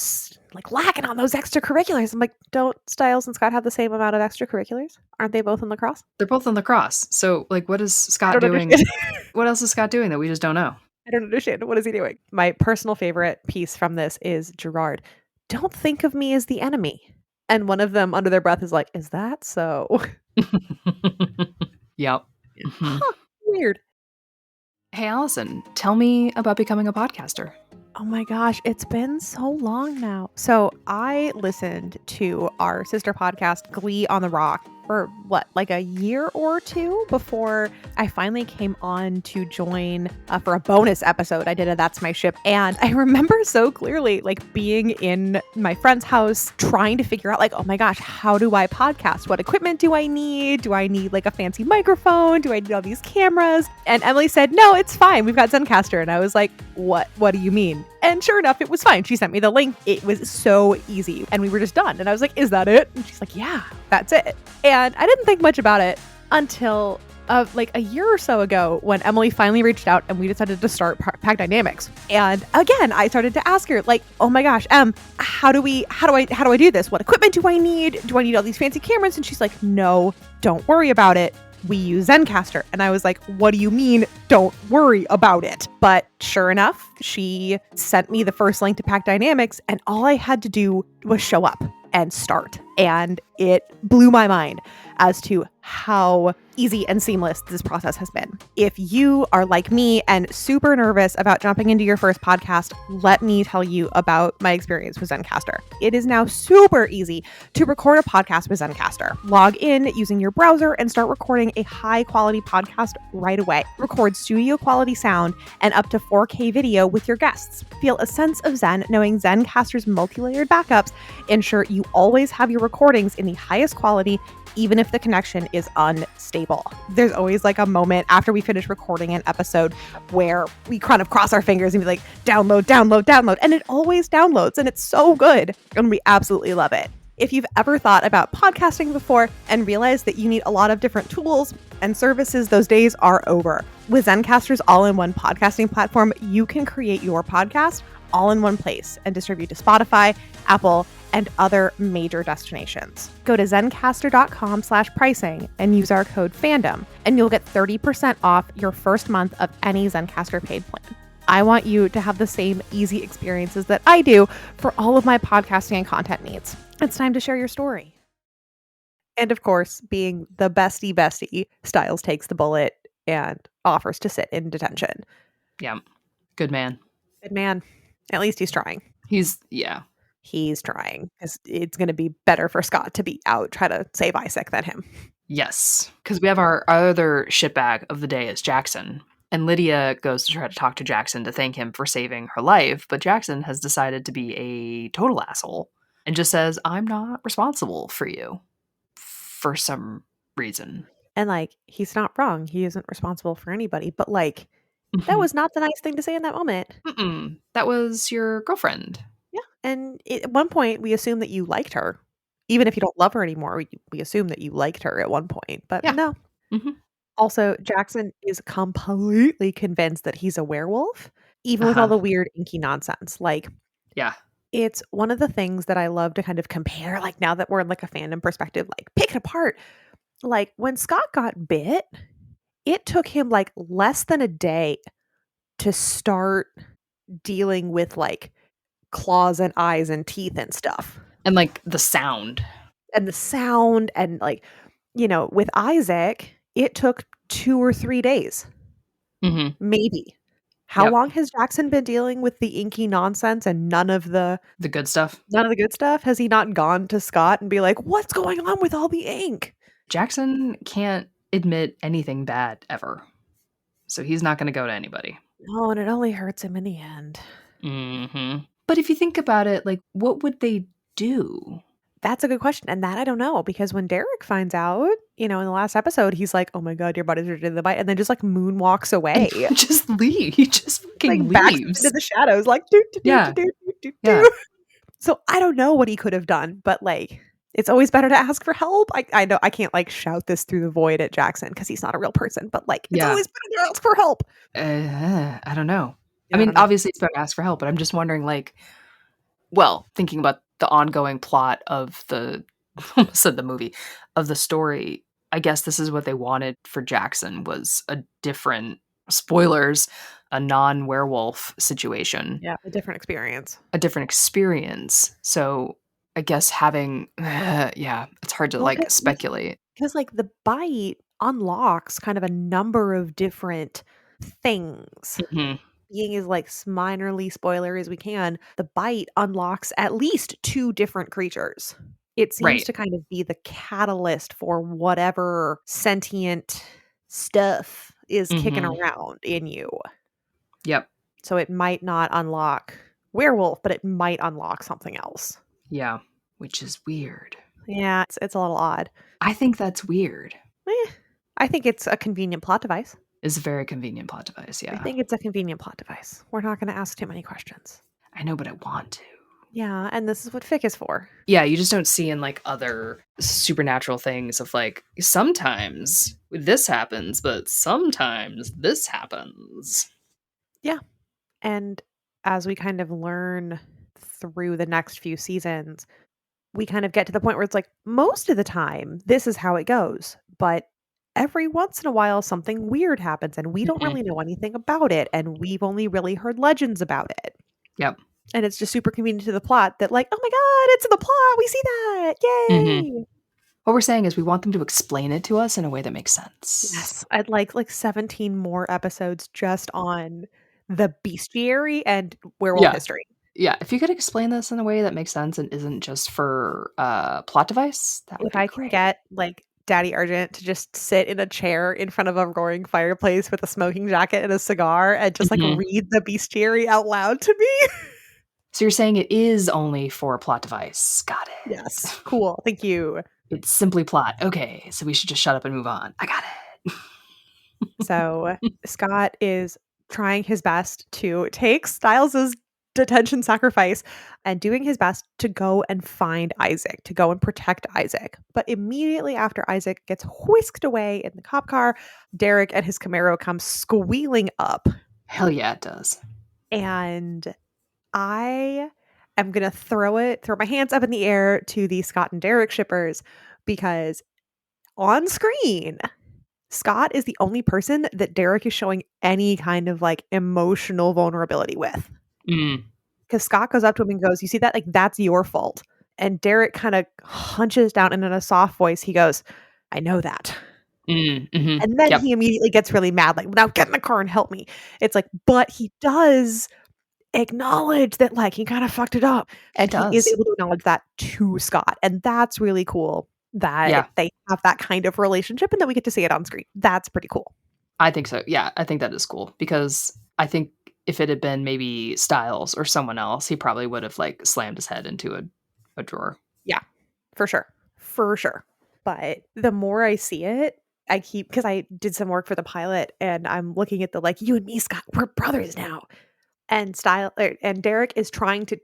like lacking on those extracurriculars. I'm like, don't Stiles and Scott have the same amount of extracurriculars? Aren't they both in lacrosse? They're both in lacrosse. So, like, what is Scott doing? What else is Scott doing that we just don't know? I don't understand. What is he doing? My personal favorite piece from this is Gerard. Don't think of me as the enemy. And one of them under their breath is like, is that so? Yep. Huh, weird. Hey, Allison, tell me about becoming a podcaster. Oh my gosh, it's been so long now. So I listened to our sister podcast, Glee on the Rock, for what, like a year or two before I finally came on to join for a bonus episode. I did a That's My Ship. And I remember so clearly like being in my friend's house trying to figure out like, oh my gosh, how do I podcast? What equipment do I need? Do I need like a fancy microphone? Do I need all these cameras? And Emily said, no, it's fine. We've got Zencastr. And I was like, what do you mean? And sure enough, it was fine. She sent me the link. It was so easy. And we were just done. And I was like, is that it? And she's like, yeah, that's it. And I didn't think much about it until like a year or so ago when Emily finally reached out and we decided to start Pack Dynamics. And again, I started to ask her like, oh my gosh, how do I do this? What equipment do I need? Do I need all these fancy cameras? And she's like, no, don't worry about it. We use Zencastr. And I was like, what do you mean, don't worry about it? But sure enough, she sent me the first link to Pack Dynamics, and all I had to do was show up and start. And It blew my mind as to how easy and seamless this process has been. If you are like me and super nervous about jumping into your first podcast, let me tell you about my experience with Zencastr. It is now super easy to record a podcast with Zencastr. Log in using your browser and start recording a high quality podcast right away. Record studio quality sound and up to 4K video with your guests. Feel a sense of zen knowing Zencastr's multi-layered backups ensure you always have your recordings in the highest quality, even if the connection is unstable. There's always like a moment after we finish recording an episode where we kind of cross our fingers and be like, download, download, download. And it always downloads and it's so good. And we absolutely love it. If you've ever thought about podcasting before and realized that you need a lot of different tools and services, those days are over. With Zencastr's all-in-one podcasting platform, you can create your podcast all in one place and distribute to Spotify, Apple, and other major destinations. Go to zencastr.com/pricing and use our code FANDOM, and you'll get 30% off your first month of any Zencastr paid plan. I want you to have the same easy experiences that I do for all of my podcasting and content needs. It's time to share your story. And of course, being the bestie, Styles takes the bullet and offers to sit in detention. Yeah. Good man. Good man. At least he's trying. He's trying, because it's going to be better for Scott to be out, try to save Isaac than him. Yes, because we have our other shitbag of the day is Jackson. And Lydia goes to try to talk to Jackson to thank him for saving her life, but Jackson has decided to be a total asshole and just says, I'm not responsible for you for some reason. And like, he's not wrong. He isn't responsible for anybody, but like, that was not the nice thing to say in that moment. That was your girlfriend. Yeah. And at one point, we assume that you liked her. Even if you don't love her anymore, we assume that you liked her at one point. But no. Also, Jackson is completely convinced that he's a werewolf, even with all the weird inky nonsense. Like, it's one of the things that I love to kind of compare, like now that we're in like a fandom perspective, like pick it apart. Like when Scott got bit, it took him like less than a day to start dealing with like claws and eyes and teeth and stuff. And like the sound. And like, you know, with Isaac, it took 2 or 3 days. Maybe. How long has Jackson been dealing with the inky nonsense and none of the good stuff? None of the good stuff? Has he not gone to Scott and be like, what's going on with all the ink? Jackson can't admit anything bad ever. So he's not going to go to anybody. Oh, and it only hurts him in the end. But if you think about it, like, what would they do? That's a good question. And that I don't know, because when Derek finds out, you know, in the last episode, he's like, oh my God, your body's ready to the bite. And then just like moonwalks away. And just leave. He just fucking like, leaves. Into the shadows, like, do. So I don't know what he could have done, but like, it's always better to ask for help. I know I can't like shout this through the void at Jackson because he's not a real person, but like, it's always better to ask for help. I don't know. Obviously it's better to ask for help, but I'm just wondering, like, well, thinking about the ongoing plot of the movie, of the story, I guess this is what they wanted for Jackson, was a different, spoilers, a non-werewolf situation. Yeah, a different experience. So I guess having, it's hard to speculate. Because like the bite unlocks kind of a number of different things. Being as like minorly spoiler as we can, the bite unlocks at least 2 different creatures. It seems to kind of be the catalyst for whatever sentient stuff is kicking around in you. Yep. So it might not unlock werewolf, but it might unlock something else. Yeah, which is weird. Yeah, it's a little odd. I think that's weird. I think it's a convenient plot device. It's a very convenient plot device, yeah. I think it's a convenient plot device. We're not going to ask too many questions. I know, but I want to. Yeah, and this is what fic is for. Yeah, you just don't see in like other supernatural things of like, sometimes this happens, but sometimes this happens. Yeah. And as we kind of learn through the next few seasons, we kind of get to the point where it's like, most of the time, this is how it goes. But every once in a while, something weird happens and we don't really know anything about it. And we've only really heard legends about it. Yep. And it's just super convenient to the plot that like, oh my God, it's in the plot. We see that. Yay. What we're saying is we want them to explain it to us in a way that makes sense. Yes, I'd like 17 more episodes just on the bestiary and werewolf Yeah. history. Yeah, if you could explain this in a way that makes sense and isn't just for, plot device, that would If be I can great. get, like, Daddy Argent to just sit in a chair in front of a roaring fireplace with a smoking jacket and a cigar and just, like, Mhm. read the bestiary out loud to me. So you're saying it is only for plot device. Got Yes, it. cool, thank you. It's simply plot. Okay, so we should just shut up and move on. I got it. So, Scott is trying his best to take Styles's detention sacrifice and doing his best to go and find Isaac, to go and protect Isaac. But immediately after Isaac gets whisked away in the cop car, Derek and his Camaro come squealing up. Hell yeah, it does. And I am gonna throw my hands up in the air to the Scott and Derek shippers because on screen Scott is the only person that Derek is showing any kind of, like, emotional vulnerability with. Mm, Because Scott goes up to him and goes, "You see that? Like, that's your fault." And Derek kinda hunches down and in a soft voice, he goes, "I know that." mhm, And then yep, he immediately gets really mad, like, "Now get in the car and help me." It's like, but he does acknowledge that, like, he kinda fucked it up, he and he is does. able to acknowledge that to Scott, and that's really cool that Yeah, they have that kind of relationship and that we get to see it on screen. That's pretty cool. I think so. Yeah, I think that is cool because I think if it had been maybe Styles or someone else, he probably would have, like, slammed his head into a drawer. Yeah, for sure. For sure. But the more I see it, I keep because I did some work for the pilot and I'm looking at the like, you and me, Scott, we're brothers now. And Derek is trying to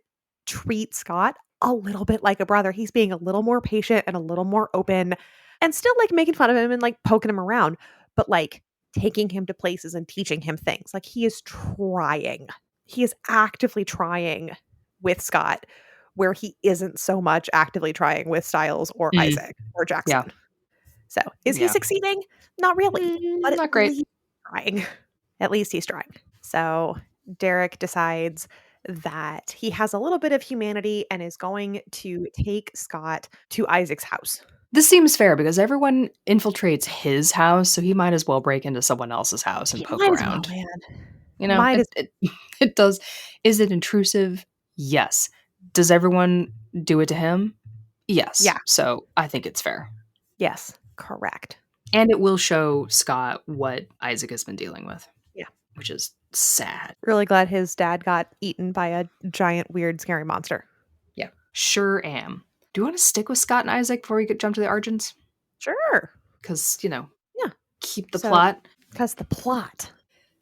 treat Scott a little bit like a brother. He's being a little more patient and a little more open and still like making fun of him and like poking him around, but like taking him to places and teaching him things. Like he is trying. He is actively trying with Scott where he isn't so much actively trying with Styles or Mm, Isaac or yeah, Jackson. So, is he yeah. succeeding? Not really, but at Not great. least he's trying. At least he's trying. So, Derek decides that he has a little bit of humanity and is going to take Scott to Isaac's house. This seems fair because everyone infiltrates his house, so he might as well break into someone else's house and He poke might as well, around. man. You know, Might as it it does. Is it intrusive? Yes. Does everyone do it to him? Yes. Yeah, So, I think it's fair. yes, correct. And it will show Scott what Isaac has been dealing with, Yeah. which is sad. Really glad his dad got eaten by a giant, weird, scary monster. Yeah. Sure am. Do you wanna stick with Scott and Isaac before we get jump to the Argents? Sure. Because Yeah. keep the So, plot. because the plot.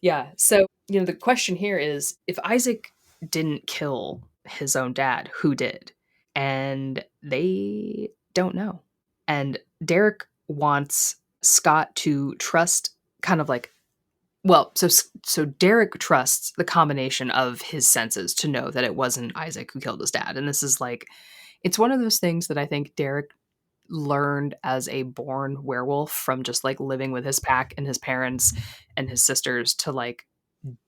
Yeah. So, the question here is if Isaac didn't kill his own dad, who did? And they don't know. And Derek wants Scott to trust kind of like so Derek trusts the combination of his senses to know that it wasn't Isaac who killed his dad. And this is like it's one of those things that I think Derek learned as a born werewolf from just like living with his pack and his parents and his sisters to like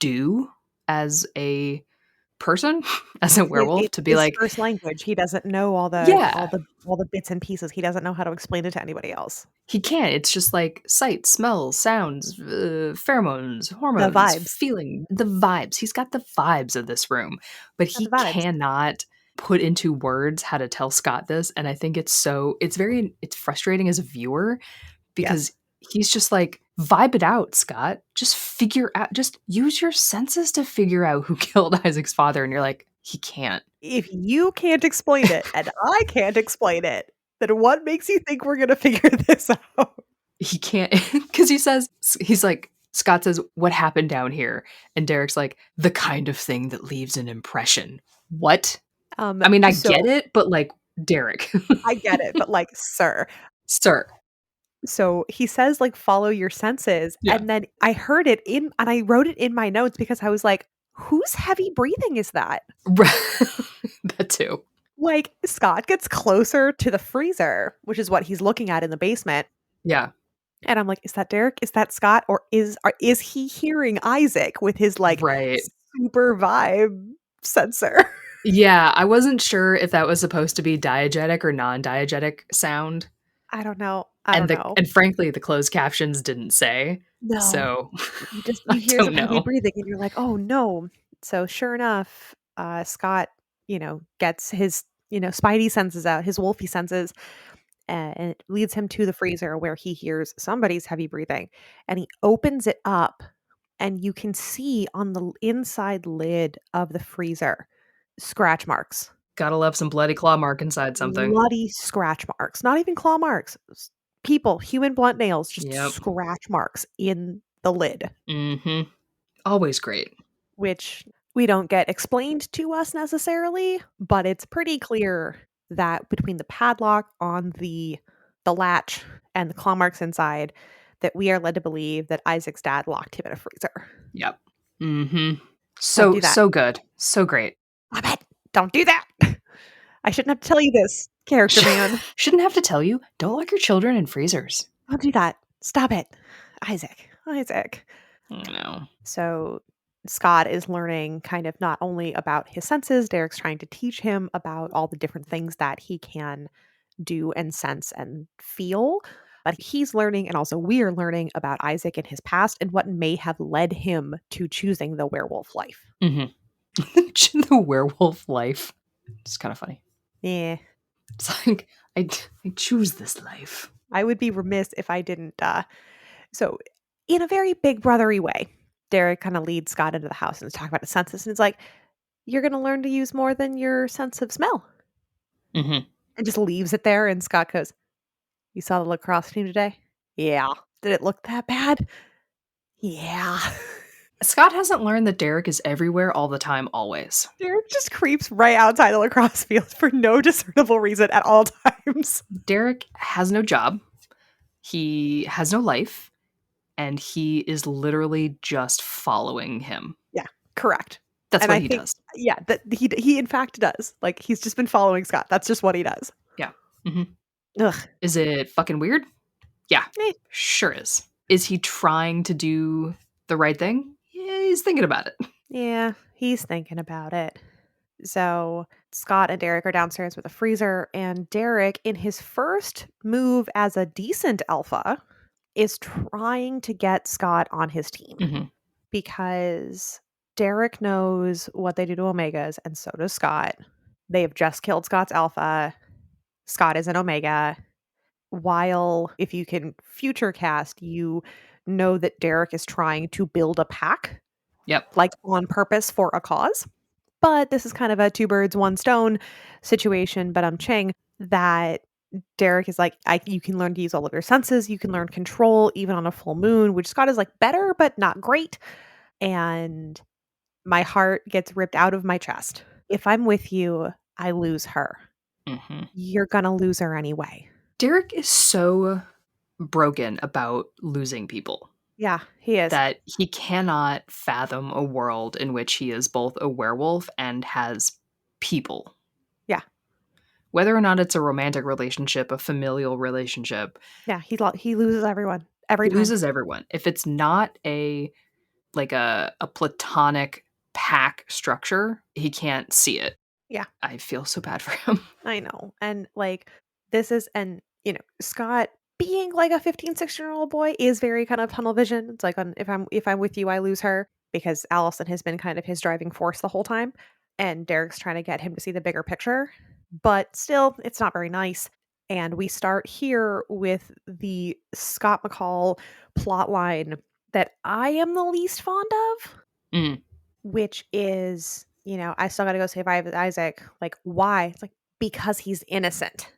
do as a person, as a werewolf, It's to be his like, first language. He doesn't know yeah, all the bits and pieces. He doesn't know how to explain it to anybody else. he can't. It's just like sight, smells, sounds, pheromones, The hormones, vibes. feeling, the vibes. He's got the vibes of this room, but Got he the vibes. cannot put into words how to tell Scott this. And I think it's frustrating as a viewer Yes. because he's just like, vibe it out, Scott. Just figure out, just use your senses to figure out who killed Isaac's father. And you're like, he can't. If you can't explain it and I can't explain it, then what makes you think we're gonna figure this out? He can't because he's like Scott says, "What happened down here?" And Derek's like, "The kind of thing that leaves an impression." What? I mean, I get So it, but like, Derek, I get it, but like, sir. sir. So he says, like, follow your senses. Yeah. And then I heard it in and I wrote it in my notes because I was like, whose heavy breathing is that? That too. Like, Scott gets closer to the freezer, which is what he's looking at in the basement. Yeah. And I'm like, is that Derek? Is that Scott? Or is he hearing Isaac with his like Right. super vibe sensor? Yeah, I wasn't sure if that was supposed to be diegetic or non-diegetic sound. I don't know. I don't know. And frankly, the closed captions didn't say, No. so You I hear don't some heavy know. breathing and you're like, "Oh, no." So sure enough, Scott, gets his, spidey senses out, his wolfy senses, and it leads him to the freezer where he hears somebody's heavy breathing, and he opens it up, and you can see on the inside lid of the freezer scratch marks. Gotta love some bloody claw mark inside something. Bloody scratch marks, not even claw marks, people, human blunt nails, just Yep. scratch marks in the lid, Mhm. Always great. which we don't get explained to us necessarily, but it's pretty clear that between the padlock on the latch and the claw marks inside, that we are led to believe that Isaac's dad locked him in a freezer. Yep. Mhm. Don't So do that. so good. So great. Stop it. Don't do that. I shouldn't have to tell you this, character man. Shouldn't have to tell you, don't lock your children in freezers. Don't do that. Stop it. Isaac. Isaac. No. So Scott is learning kind of not only about his senses, Derek's trying to teach him about all the different things that he can do and sense and feel. But he's learning, and also we're learning about Isaac and his past and what may have led him to choosing the werewolf life. Mhm. The werewolf life. It's kind of funny. Yeah. It's like I choose this life. I would be remiss if I didn't. So, in a very big brothery way, Derek kind of leads Scott into the house and is talking about his senses. And it's like, you're going to learn to use more than your sense of smell. Mhm. And just leaves it there. And Scott goes, "You saw the lacrosse team today? Yeah. Did it look that bad? Yeah." Scott hasn't learned that Derek is everywhere all the time always. Derek just creeps right outside the lacrosse field for no discernible reason at all times. Derek has no job. He has no life, and he is literally just following him. Yeah, correct. That's And what I he think, does. yeah, that he in fact does. Like, he's just been following Scott. That's just what he does. Yeah. Mhm. Ugh. Is it fucking weird? Yeah, Eh. sure is. Is he trying to do the right thing? Yeah, he's thinking about it. Yeah, he's thinking about it. So Scott and Derek are downstairs with a freezer, and Derek, in his first move as a decent alpha, is trying to get Scott on his team Mhm. because Derek knows what they do to Omegas, and so does Scott. They have just killed Scott's alpha. Scott is an Omega. While, if you can future cast, you know that Derek is trying to build a pack, Yep. like on purpose for a cause. But this is kind of a two birds, one stone situation. But I'm Ching that Derek is like, you can learn to use all of your senses. You can learn control even on a full moon, which Scott is like better, but not great. And my heart gets ripped out of my chest. If I'm with you, I lose her. Mhm. You're going to lose her anyway. Derek is so broken about losing people Yeah, he is. that he cannot fathom a world in which he is both a werewolf and has people. Yeah. Whether or not it's a romantic relationship, a familial relationship, Yeah, he loses everyone every he time. loses everyone. If it's not a platonic pack structure, he can't see it. Yeah. I feel so bad for him. I know. And like this is and Scott being like a 15, 16-year-old boy is very kind of tunnel vision. It's like if I'm with you, I lose her because Allison has been kind of his driving force the whole time. And Derek's trying to get him to see the bigger picture. But still, it's not very nice. And we start here with the Scott McCall plot line that I am the least fond of, Mm. which is, I still gotta go save Isaac. Like, why? It's like, because he's innocent.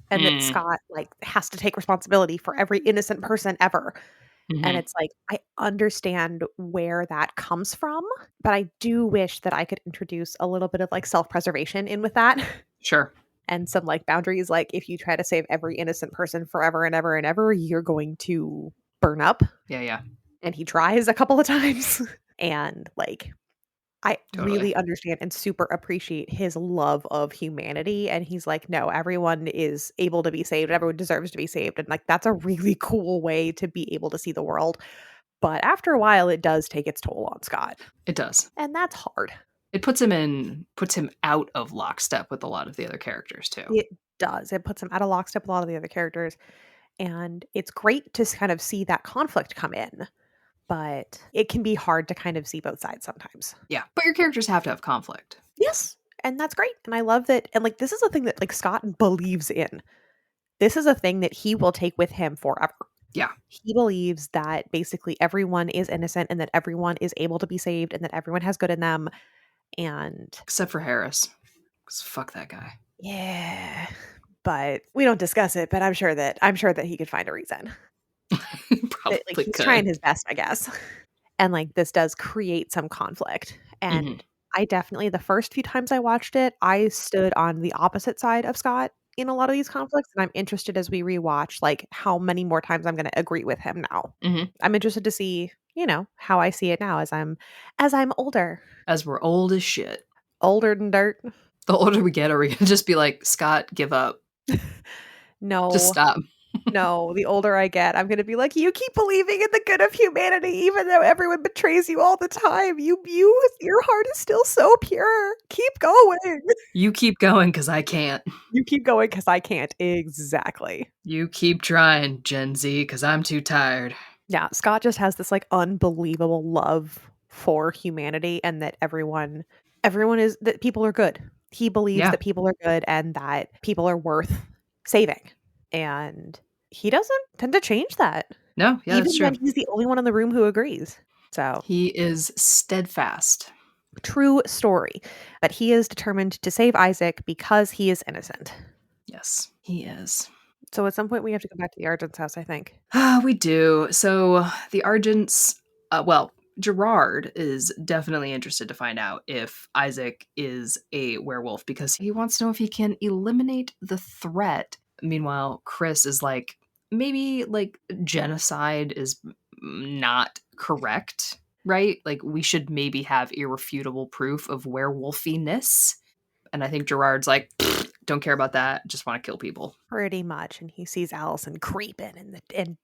And that Mm. Scott, like, has to take responsibility for every innocent person ever. And Mhm. it's like, I understand where that comes from, but I do wish that I could introduce a little bit of, like, self-preservation in with that. Sure. And some, like, boundaries, like, if you try to save every innocent person forever and ever and ever, you're going to burn up. Yeah, yeah. And he tries a couple of times. And, like, I Totally. really understand and super appreciate his love of humanity, and he's like, "No, everyone is able to be saved, everyone deserves to be saved," and, like, that's a really cool way to be able to see the world, but after a while, it does take its toll on Scott, It does. and that's hard. It puts him out of lockstep with a lot of the other characters too. It does. It puts him at a lockstep with a lot of the other characters, and it's great to kind of see that conflict come in, but it can be hard to kind of see both sides sometimes. Yeah, but your characters have to have conflict. Yes, and that's great, and I love that, and, like, this is a thing that, like, Scott believes in. This is a thing that he will take with him forever. Yeah. He believes that basically everyone is innocent and that everyone is able to be saved and that everyone has good in them, and Except for Harris. 'Cause fuck that guy. yeah, but we don't discuss it, but I'm sure that he could find a reason. That, like, Probably he's could. trying his best, I guess. And, like, this does create some conflict, Mhm. and I definitely the first few times I watched it, I stood on the opposite side of Scott in a lot of these conflicts, and I'm interested as we rewatch, like, how many more times I'm gonna agree with him now. Mhm. I'm interested to see, how I see it now as I'm older. As we're old as shit. Older than dirt. The older we get, are we gonna just be like, "Scott, give up. Just No. stop." No, the older I get, I'm gonna be like, "You keep believing in the good of humanity even though everyone betrays you all the time. Your heart is still so pure. Keep going." You keep going, 'cause I can't. You keep going because I can't. Exactly. You keep trying, Gen Z, 'cause I'm too tired. Yeah, Scott just has this, like, unbelievable love for humanity and that everyone is that people are good. He believes Yeah. that people are good and that people are worth saving, and he doesn't tend to change that, No, yeah, even that's true. when he's the only one in the room who agrees. So, He is steadfast. true story, but he is determined to save Isaac because he is innocent. Yes, he is. So, at some point, we have to go back to the Argent's house, I think. We do. So, the Argents well, Gerard is definitely interested to find out if Isaac is a werewolf because he wants to know if he can eliminate the threat. Meanwhile, Chris is like, maybe, like, genocide is not correct, right? Like, we should maybe have irrefutable proof of werewolfiness. And I think Gerard's like, don't care about that. Just want to kill people. Pretty much, and he sees Allison creeping and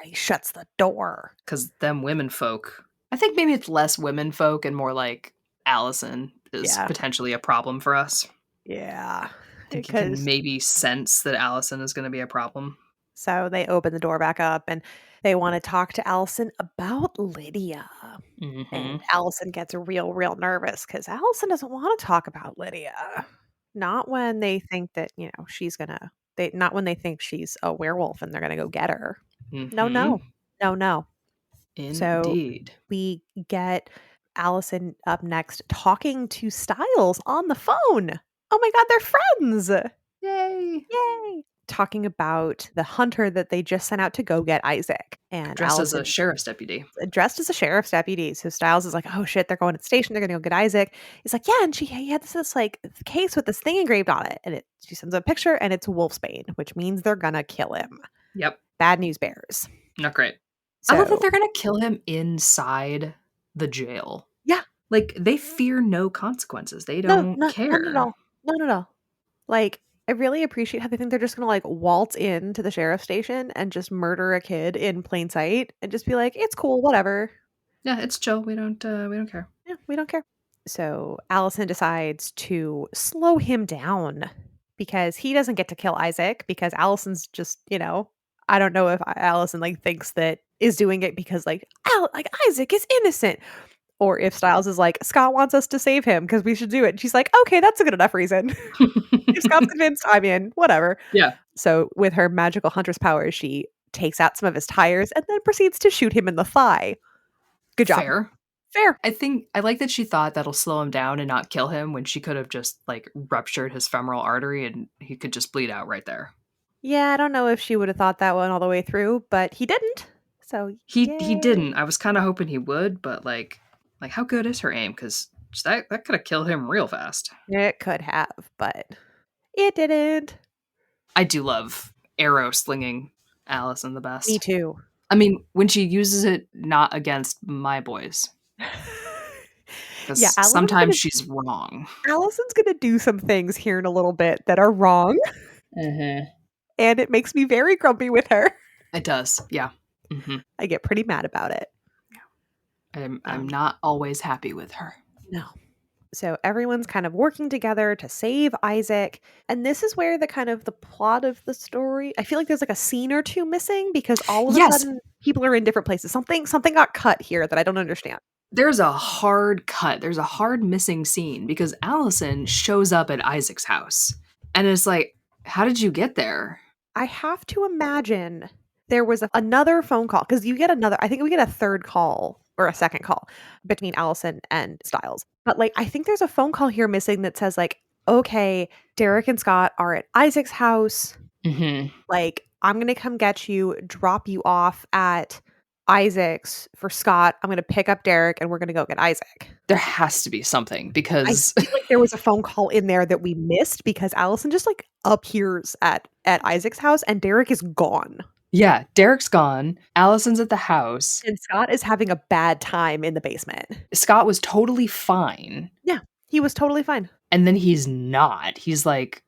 he shuts the door. Because them women folk. I think maybe it's less women folk and more like Allison is Yeah. potentially a problem for us. Yeah, I think you can because maybe sense that Allison is going to be a problem. so they open the door back up, and they wanna talk to Allison about Lydia, Hmm. and Allison gets real, real nervous because Allison doesn't wanna talk about Lydia. Not when they think that, not when they think she's a werewolf and they're gonna go get her. No, Hmm. no. No, no. So Indeed. we get Allison up next talking to Styles on the phone. Oh my god, they're friends! Yay. Yay! Talking about the hunter that they just sent out to go get Isaac, and Dressed as a Allison sheriff's deputy. dressed as a sheriff's deputy. So Styles is like, "Oh shit, they're going to the station. They're gonna go get Isaac." He's like, "Yeah," and he had this like case with this thing engraved on it, and she sends a picture, and it's Wolfsbane, which means they're gonna kill him. Yep. Bad news bears. Not great. I love that So they're going to kill him inside the jail. yeah, Like, they fear no consequences. They no, don't none at care. all, none at all. Like, I really appreciate how they think they're just gonna, like, waltz into the sheriff's station and just murder a kid in plain sight and just be like, "It's cool, whatever. Yeah, it's chill. We don't care. Yeah, we don't care." So, Allison decides to slow him down because he doesn't get to kill Isaac because Allison's just, I don't know if Allison, like, thinks that is doing it because, like, Isaac is innocent, or if Styles is like, "Scott wants us to save him because we should do it." And she's like, "Okay, that's a good enough reason." If Scott's convinced, I'm in, whatever. Yeah. So with her magical hunter's powers, she takes out some of his tires and then proceeds to shoot him in the thigh. Good job. Fair. Fair. I think I like that she thought that'll slow him down and not kill him when she could have just like ruptured his femoral artery and he could just bleed out right there. Yeah, I don't know if she would have thought that one all the way through, but he didn't. So He yay. didn't. I was kind of hoping he would, but like how good is her aim? Because that could have killed him real fast. It could have, but it didn't. I do love arrow slinging Allison the Me best. too. I mean, when she uses it not against my boys, Yeah, because sometimes she's wrong. Allison's gonna do some things here in a little bit that are wrong, Mm-hmm. and it makes me very grumpy with her. It does, yeah. Mm-hmm. I get pretty mad about it. I'm not always happy with her. No. So everyone's kind of working together to save Isaac. And this is where the kind of the plot of the story, I feel like there's like a scene or two missing because all of a Yes, sudden people are in different places. Something got cut here that I don't understand. there's a hard cut. There's a hard missing scene because Allison shows up at Isaac's house. And it's like, how did you get there? I have to imagine there was another phone call because you get another, I think we get a third call or a second call between Allison and Styles. But like, I think there's a phone call here missing that says, like, okay, Derek and Scott are at Isaac's house. Mm-hmm. Like, I'm going to come get you, drop you off at Isaac's for Scott. I'm going to pick up Derek and we're going to go get Isaac. There has to be something I because feel like there was a phone call in there that we missed because Allison just like appears at Isaac's house and Derek is gone. yeah, Derek's gone. Allison's at the house. And Scott is having a bad time in the basement. Scott was totally fine. Yeah, he was totally fine. And then he's not. He's like,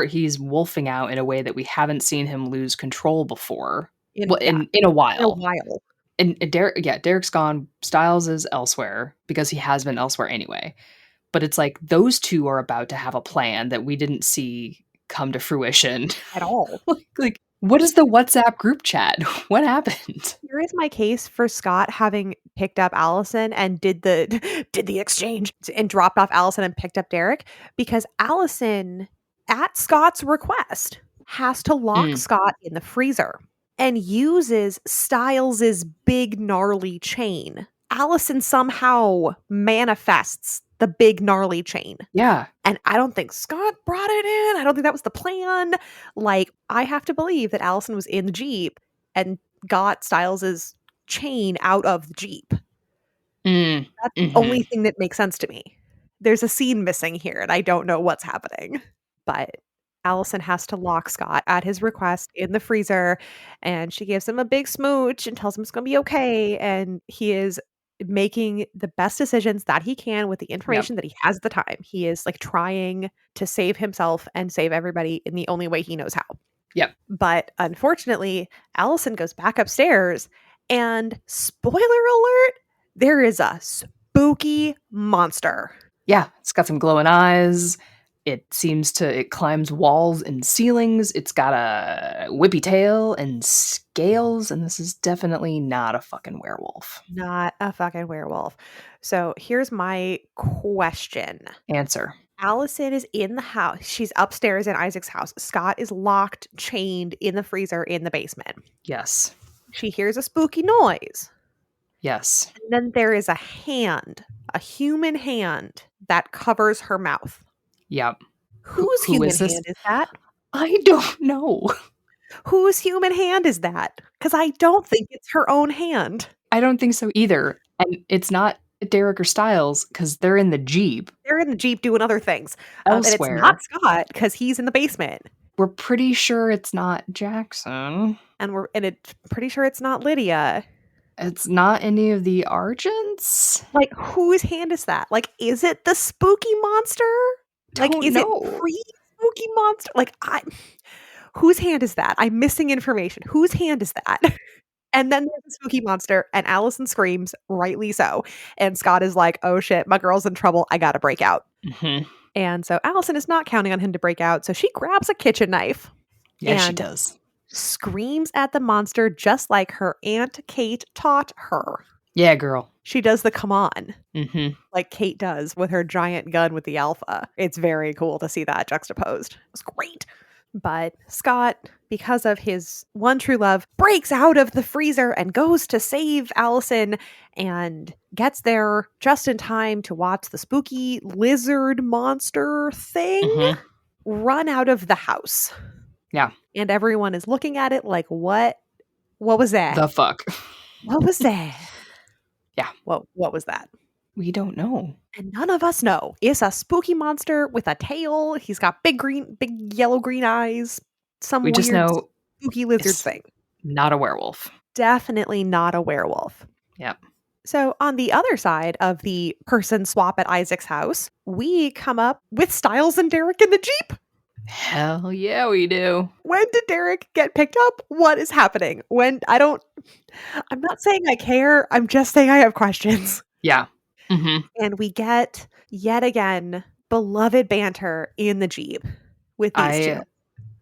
he's wolfing out in a way that we haven't seen him lose control before. In a while. In a while. And Derek's gone. Styles is elsewhere because he has been elsewhere anyway. But it's like those two are about to have a plan that we didn't see come to fruition At all. like, what is the WhatsApp group chat? What happened? Here is my case for Scott having picked up Allison and did the exchange and dropped off Allison and picked up Derek because Allison, at Scott's request, has to lock Scott in the freezer and uses Styles's big gnarly chain. Allison somehow manifests the big gnarly chain. Yeah. And I don't think Scott brought it in. I don't think that was the plan. Like, I have to believe that Allison was in the Jeep and got Styles's chain out of the Jeep. That's the only thing that makes sense to me. There's a scene missing here, and I don't know what's happening. But Allison has to lock Scott at his request in the freezer, and she gives him a big smooch and tells him it's going to be okay. And he is making the best decisions that he can with the information that he has at the time. He is like trying to save himself and save everybody in the only way he knows how. Yep. But unfortunately, Allison goes back upstairs and spoiler alert, there is a spooky monster. Yeah, it's got some glowing eyes. It climbs walls and ceilings. It's got a whippy tail and scales, and this is definitely not a fucking werewolf. Not a fucking werewolf. So here's my question. Answer. Allison is in the house. She's upstairs in Isaac's house. Scott is locked, chained in the freezer in the basement. Yes. She hears a spooky noise. Yes. And then there is a hand, a human hand that covers her mouth. Yep. Whose human hand is that? I don't know. Whose human hand is that? Because I don't think it's her own hand. I don't think so either. And it's not Derek or Styles because they're in the Jeep. They're in the Jeep doing other things. Elsewhere. And it's not Scott because he's in the basement. We're pretty sure it's not Jackson. And it's pretty sure it's not Lydia. It's not any of the Argents. Like, whose hand is that? Like, is it the spooky monster? Like, is it pre-spooky monster? Like, whose hand is that? I'm missing information. Whose hand is that? And then there's the spooky monster, and Allison screams, rightly so. And Scott is like, oh shit, my girl's in trouble. I gotta break out. Mm-hmm. And so Allison is not counting on him to break out, so she grabs a kitchen knife. Yeah, she does. Screams at the monster just like her Aunt Kate taught her. Yeah, girl. She does the come on. Mm-hmm. Like Kate does with her giant gun with the alpha. It's very cool to see that juxtaposed. It was great. But Scott, because of his one true love, breaks out of the freezer and goes to save Allison and gets there just in time to watch the spooky lizard monster thing run out of the house. Yeah. And everyone is looking at it like, what was that? The fuck? What was that? Yeah. What was that? We don't know. And none of us know. It's a spooky monster with a tail. He's got big yellow-green eyes. We just know spooky lizard thing. Not a werewolf. Definitely not a werewolf. Yep. So on the other side of the person swap at Isaac's house, we come up with Styles and Derek in the Jeep. Hell yeah, we do. When did Derek get picked up? What is happening? I'm not saying I care. I'm just saying I have questions. Yeah. Mhm. And we get, yet again, beloved banter in the Jeep with these two. I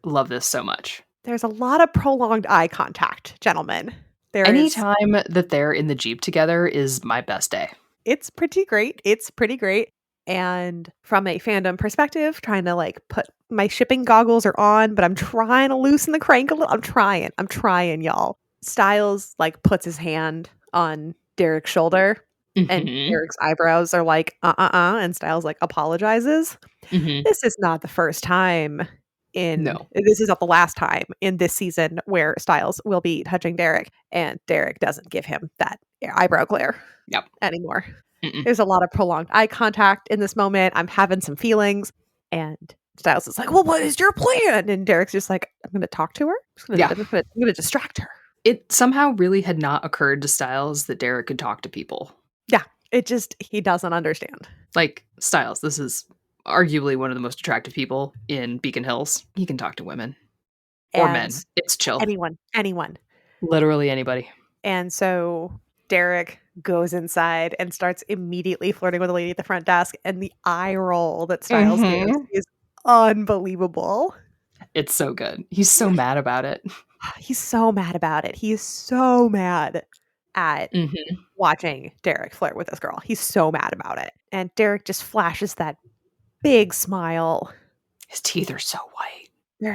love this so much. There's a lot of prolonged eye contact, gentlemen. There is Anytime that they're in the Jeep together is my best day. It's pretty great. It's pretty great. And from a fandom perspective, trying to like put my shipping goggles are on, but I'm trying to loosen the crank a little. I'm trying, y'all. Styles like puts his hand on Derek's shoulder, and Mhm. Derek's eyebrows are like, and Styles like apologizes. Mhm. This is not the first time No. this is not the last time in this season where Styles will be touching Derek, and Derek doesn't give him that eyebrow glare Yep. anymore. Mm-mm. There's a lot of prolonged eye contact in this moment. I'm having some feelings. And Styles is like, well, what is your plan? And Derek's just like, I'm going to talk to her. Yeah. I'm going to distract her. It somehow really had not occurred to Styles that Derek could talk to people. Yeah. He doesn't understand. Like, Styles, this is arguably one of the most attractive people in Beacon Hills. He can talk to women or men. It's chill. Anyone. Literally anybody. And so Derek goes inside and starts immediately flirting with the lady at the front desk. And the eye roll that Styles gives is unbelievable. It's so good. He's so mad about it. He's so mad about it. He's so mad at watching Derek flirt with this girl. He's so mad about it. And Derek just flashes that big smile. His teeth are so white.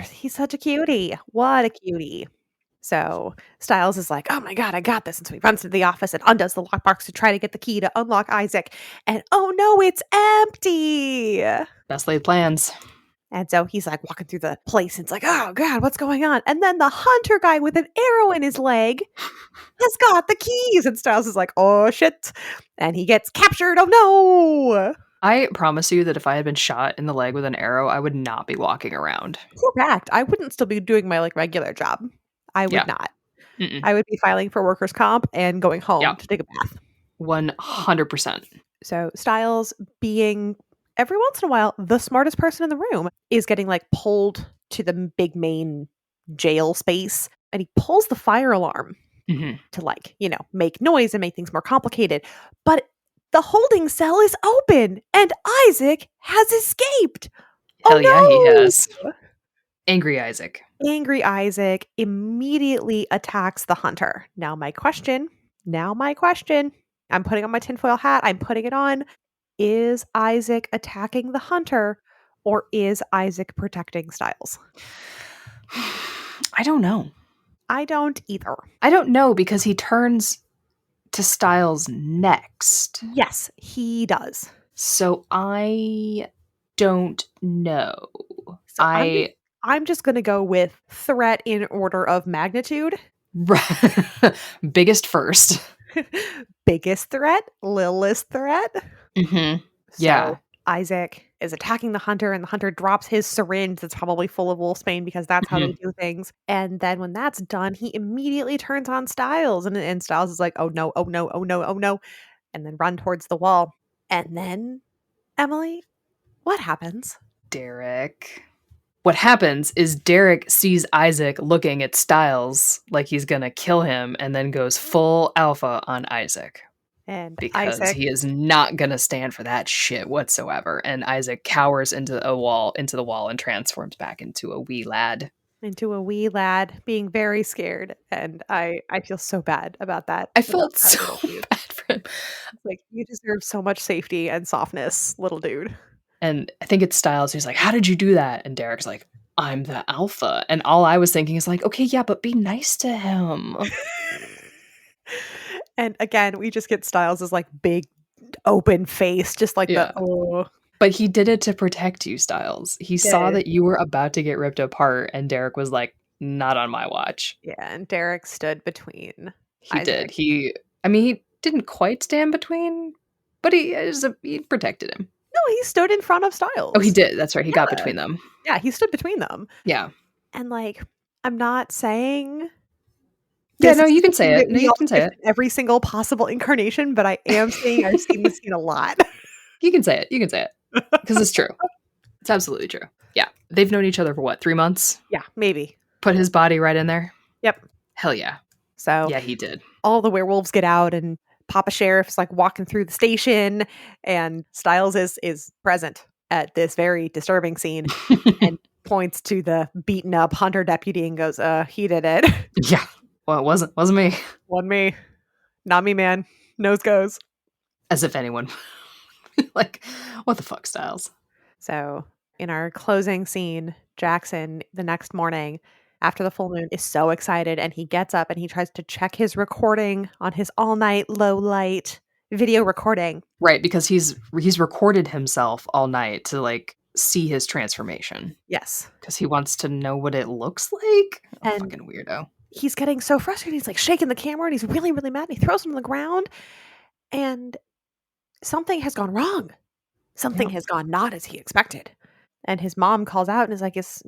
He's such a cutie. What a cutie. So Styles is like, oh my God, I got this. And so he runs to the office and undoes the lockbox to try to get the key to unlock Isaac. And oh no, it's empty. Best laid plans. And so he's like walking through the place and it's like, oh God, what's going on? And then the hunter guy with an arrow in his leg has got the keys. And Styles is like, oh shit. And he gets captured. Oh no. I promise you that if I had been shot in the leg with an arrow, I would not be walking around. Correct. I wouldn't still be doing my like regular job. I would not. Mm-mm. I would be filing for workers' comp and going home to take a bath. 100%. So Styles, being every once in a while the smartest person in the room, is getting like pulled to the big main jail space, and he pulls the fire alarm to like, make noise and make things more complicated. But the holding cell is open and Isaac has escaped. Hell yeah, he has. Angry Isaac. Angry Isaac immediately attacks the hunter. Now my question, I'm putting on my tinfoil hat, I'm putting it on. Is Isaac attacking the hunter, or is Isaac protecting Styles? I don't know. I don't either. I don't know because he turns to Styles next. Yes, he does. So I don't know. So I'm just going to go with threat in order of magnitude. Biggest first. Biggest threat, littlest threat. Yeah. So Isaac is attacking the hunter, and the hunter drops his syringe that's probably full of wolfsbane because that's how they do things. And then when that's done, he immediately turns on Styles, and Styles is like, oh no, oh no, oh no, oh no, and then run towards the wall. And then, Emily, what happens? What happens is Derek sees Isaac looking at Styles like he's gonna kill him, and then goes full alpha on Isaac. And because Isaac, he is not gonna stand for that shit whatsoever. And Isaac cowers into the wall, and transforms back into a wee lad. Being very scared. And I feel so bad about that. I felt so bad for him. It's like, you deserve so much safety and softness, little dude. And I think it's Styles who's like, how did you do that? And Derek's like, I'm the alpha. And all I was thinking is like, okay, yeah, but be nice to him. And again, we just get Styles as like big open face, just like But he did it to protect you, Styles. He saw that you were about to get ripped apart, and Derek was like, not on my watch. Yeah, and Derek stood between. He did. He didn't quite stand between, but he protected him. No, he stood in front of Styles. Oh, he did. That's right. He got between them. Yeah, he stood between them. Yeah. And like, I'm not saying. Yeah, no, you can say it. No, you can say it. Every single possible incarnation, but I am saying I've seen this scene a lot. You can say it. You can say it. Because it's true. It's absolutely true. Yeah. They've known each other for what, 3 months? Yeah, maybe. Put his body right in there? Yep. Hell yeah. So yeah, he did. All the werewolves get out, and Papa Sheriff's like walking through the station, and Styles is present at this very disturbing scene and points to the beaten up Hunter deputy and goes, he did it. Yeah. Well, it wasn't me. Wasn't me. Not me, man. Nose goes. As if anyone like, what the fuck, Styles? So in our closing scene, Jackson, the next morning after the full moon, is so excited, and he gets up and he tries to check his recording on his all night low light video recording. Right, because he's recorded himself all night to like see his transformation. Yes. Because he wants to know what it looks like. And fucking weirdo. He's getting so frustrated. He's like shaking the camera and he's really, really mad. And he throws him on the ground, and something has gone wrong. Something has gone not as he expected. And his mom calls out and is like, is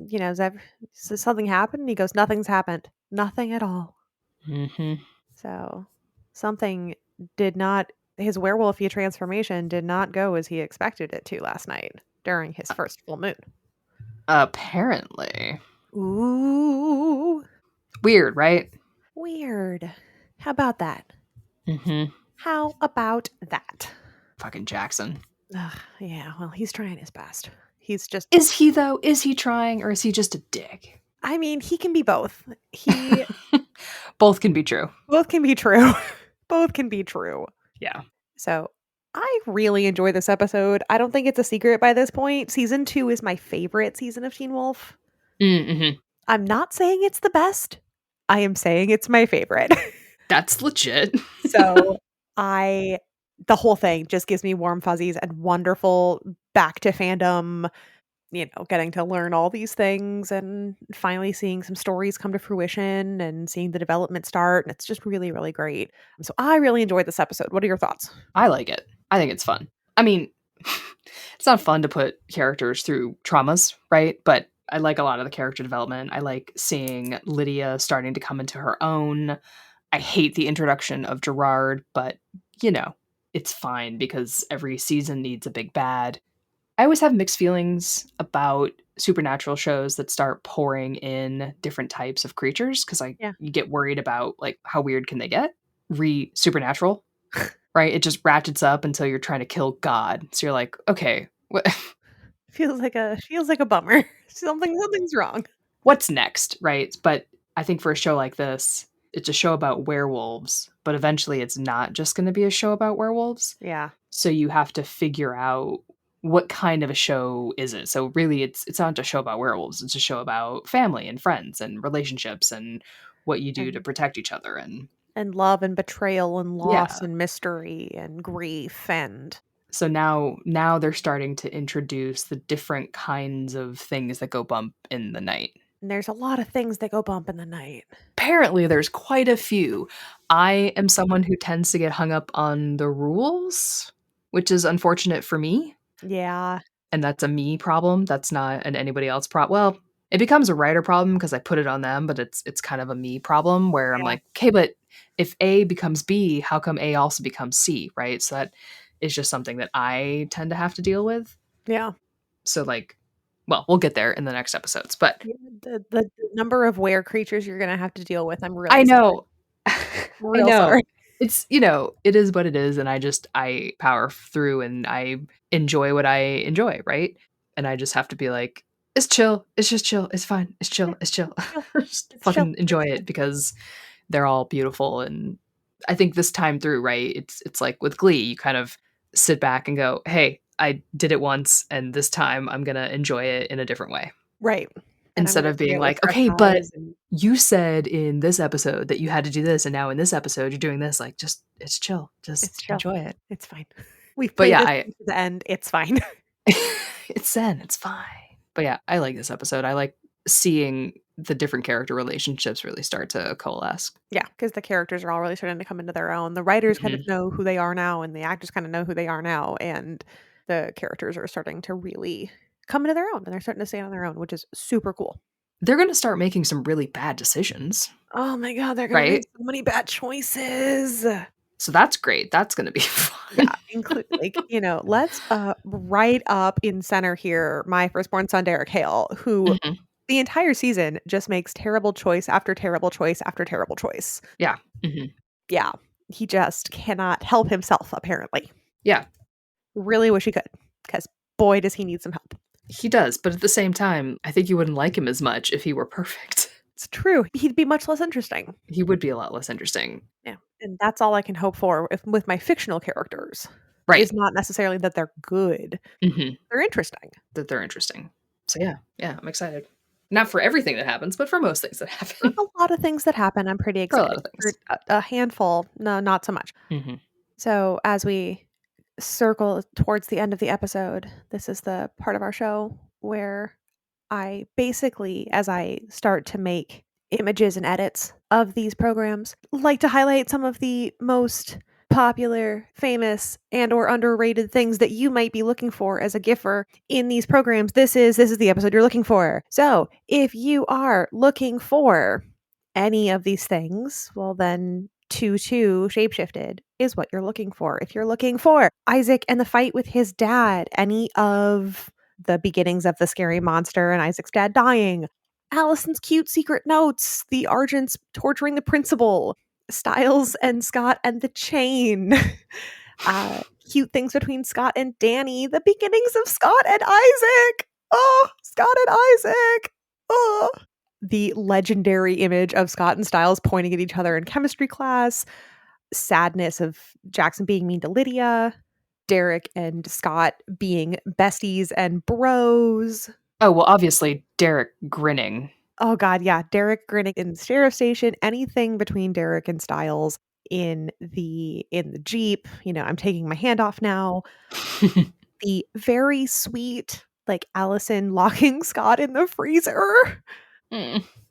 something happened? And he goes, nothing's happened. Nothing at all. Mm-hmm. So something his werewolfy transformation did not go as he expected it to last night during his first full moon. Apparently. Ooh. Weird, right? Weird. How about that? Mm-hmm. How about that? Fucking Jackson. Yeah, well, he's trying his best. He's just... Is he, though? Is he trying, or is he just a dick? I mean, he can be both. Both can be true. Both can be true. Both can be true. Yeah. So, I really enjoy this episode. I don't think it's a secret by this point. Season 2 is my favorite season of Teen Wolf. Mm-hmm. I'm not saying it's the best. I am saying it's my favorite. That's legit. So, the whole thing just gives me warm fuzzies and wonderful back to fandom, getting to learn all these things and finally seeing some stories come to fruition and seeing the development start. And it's just really, really great. So I really enjoyed this episode. What are your thoughts? I like it. I think it's fun. I mean, it's not fun to put characters through traumas, right? But I like a lot of the character development. I like seeing Lydia starting to come into her own. I hate the introduction of Gerard, but, it's fine because every season needs a big bad. I always have mixed feelings about supernatural shows that start pouring in different types of creatures because you get worried about like how weird can they get? Supernatural, right? It just ratchets up until you're trying to kill God. So you're like, okay, what? feels like a bummer. Something's wrong. What's next, right? But I think for a show like this, it's a show about werewolves, but eventually it's not just going to be a show about werewolves. Yeah. So you have to figure out what kind of a show is it. So really it's not just a show about werewolves. It's a show about family and friends and relationships and what you do to protect each other and love and betrayal and loss and mystery and grief. And so now they're starting to introduce the different kinds of things that go bump in the night. And there's a lot of things that go bump in the night. Apparently, there's quite a few. I am someone who tends to get hung up on the rules, which is unfortunate for me. Yeah. And that's a me problem. That's not an anybody else problem. Well, it becomes a writer problem because I put it on them, but it's kind of a me problem where I'm like, okay, but if A becomes B, how come A also becomes C, right? So that is just something that I tend to have to deal with. Yeah. So well, we'll get there in the next episodes, but the number of were creatures you're gonna have to deal with, I'm really I know. Sorry. I know. Sorry. It's, it is what it is, and I power through and I enjoy what I enjoy, right? And I just have to be like, it's chill, it's just chill, it's fine, it's chill, it's chill. Just fucking enjoy it because they're all beautiful. And I think this time through, right, it's like with Glee, you kind of sit back and go, hey, I did it once, and this time I'm gonna enjoy it in a different way. Right. Instead of being like, okay, but you said in this episode that you had to do this, and now in this episode you're doing this. Like, just it's chill. Just enjoy it. It's fine. We've played to the end. It's fine. It's zen. It's fine. But yeah, I like this episode. I like seeing the different character relationships really start to coalesce. Yeah, because the characters are all really starting to come into their own. The writers kind of know who they are now, and the actors kind of know who they are now, and the characters are starting to really come into their own, and they're starting to stand on their own, which is super cool. They're going to start making some really bad decisions. Oh my god, they're going to make so many bad choices. So that's great. That's going to be fun. Yeah, include let's right up in center here my firstborn son Derek Hale, who the entire season just makes terrible choice after terrible choice after terrible choice. Yeah. Yeah. He just cannot help himself, apparently. Yeah. Really wish he could, because boy, does he need some help. He does, but at the same time, I think you wouldn't like him as much if he were perfect. It's true. He'd be much less interesting. He would be a lot less interesting. Yeah. And that's all I can hope for with my fictional characters. Right. Is not necessarily that they're good. They're interesting. That they're interesting. So yeah, I'm excited. Not for everything that happens, but for most things that happen. A lot of things that happen, I'm pretty For a excited. lot of things. For a handful, no, not so much. So as we circle towards the end of the episode, this is the part of our show where I basically, as I start to make images and edits of these programs, like to highlight some of the most popular, famous, and or underrated things that you might be looking for as a giffer in these programs. This is the episode you're looking for. So if you are looking for any of these things, well then Tutu Shapeshifted is what you're looking for. If you're looking for Isaac and the fight with his dad, any of the beginnings of the scary monster and Isaac's dad dying, Allison's cute secret notes, the Argents torturing the principal, Styles and Scott and the chain, cute things between Scott and Danny, the beginnings of Scott and Isaac. Oh, Scott and Isaac. Oh, the legendary image of Scott and Styles pointing at each other in chemistry class, sadness of Jackson being mean to Lydia, Derek and Scott being besties and bros. Oh, well, obviously, Derek grinning. Oh, God, yeah. Derek grinning in the sheriff station. Anything between Derek and Styles in the Jeep. You know, I'm taking my hand off now. The very sweet, like, Allison locking Scott in the freezer.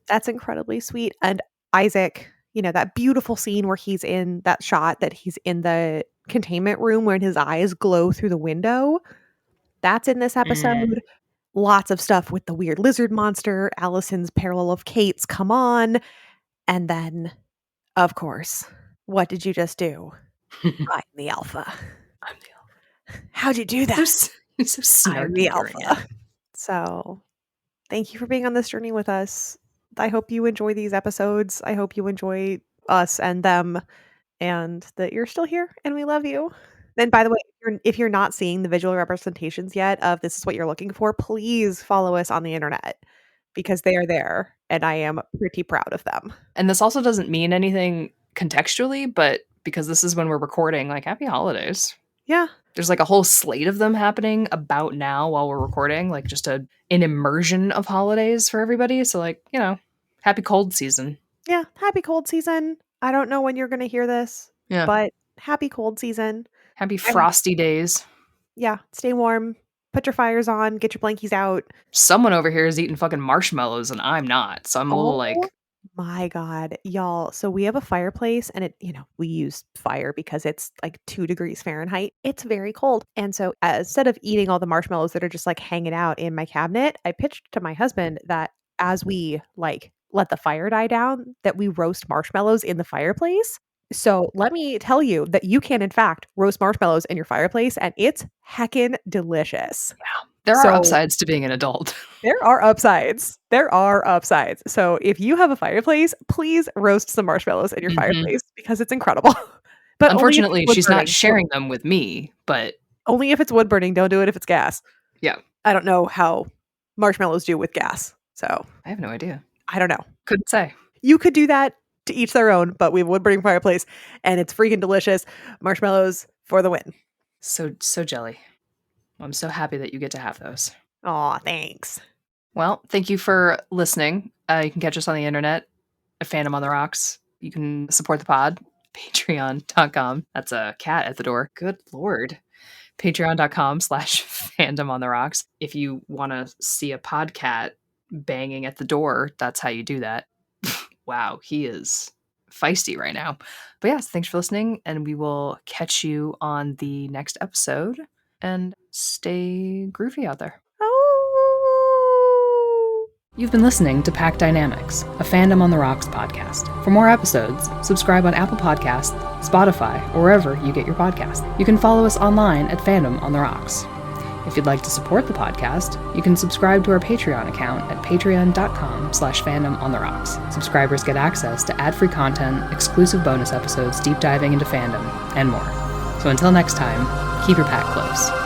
That's incredibly sweet. And Isaac, you know, that beautiful scene where he's in that shot that he's in the containment room when his eyes glow through the window. That's in this episode. Lots of stuff with the weird lizard monster, Allison's parallel of Kate's come on. And then, of course, what did you just do? I'm the alpha. I'm the alpha. How'd you do that? He's so snarky. I'm the alpha. So thank you for being on this journey with us. I hope you enjoy these episodes. I hope you enjoy us and them, and that you're still here and we love you. And by the way, if you're not seeing the visual representations yet of this is what you're looking for, please follow us on the internet because they are there and I am pretty proud of them. And this also doesn't mean anything contextually, but because this is when we're recording, like, happy holidays. Yeah. There's like a whole slate of them happening about now while we're recording, like just an immersion of holidays for everybody. So, like, you know, happy cold season. Yeah, happy cold season. I don't know when you're going to hear this, but happy cold season. Happy frosty days. Yeah, stay warm. Put your fires on. Get your blankies out. Someone over here is eating fucking marshmallows and I'm not. So I'm a little like... My God, y'all. So we have a fireplace and we use fire because it's like 2 degrees Fahrenheit. It's very cold. And so instead of eating all the marshmallows that are just like hanging out in my cabinet, I pitched to my husband that as we like let the fire die down, that we roast marshmallows in the fireplace. So let me tell you that you can, in fact, roast marshmallows in your fireplace and it's heckin' delicious. Yeah. There are upsides to being an adult. There are upsides. So if you have a fireplace, please roast some marshmallows in your fireplace because it's incredible. But unfortunately, she's not sharing them with me, but only if it's wood burning. Don't do it if it's gas. Yeah. I don't know how marshmallows do with gas. So I have no idea. I don't know. Couldn't say. You could do that, to each their own, but we have a wood burning fireplace and it's freaking delicious. Marshmallows for the win. So jelly. I'm so happy that you get to have those. Aw, thanks. Well, thank you for listening. You can catch us on the internet at Fandom on the Rocks. You can support the pod, patreon.com. That's a cat at the door. Good Lord. Patreon.com/Fandom on the Rocks. If you want to see a podcat banging at the door, that's how you do that. Wow, he is feisty right now. But yes, thanks for listening, and we will catch you on the next episode. And stay groovy out there. Oh. You've been listening to Pack Dynamics, a Fandom on the Rocks podcast. For more episodes, subscribe on Apple Podcasts, Spotify, or wherever you get your podcast. You can follow us online at Fandom on the Rocks. If you'd like to support the podcast, you can subscribe to our Patreon account at patreon.com/fandomontherocks. Subscribers get access to ad-free content, exclusive bonus episodes deep diving into fandom, and more. So until next time, keep your pack close.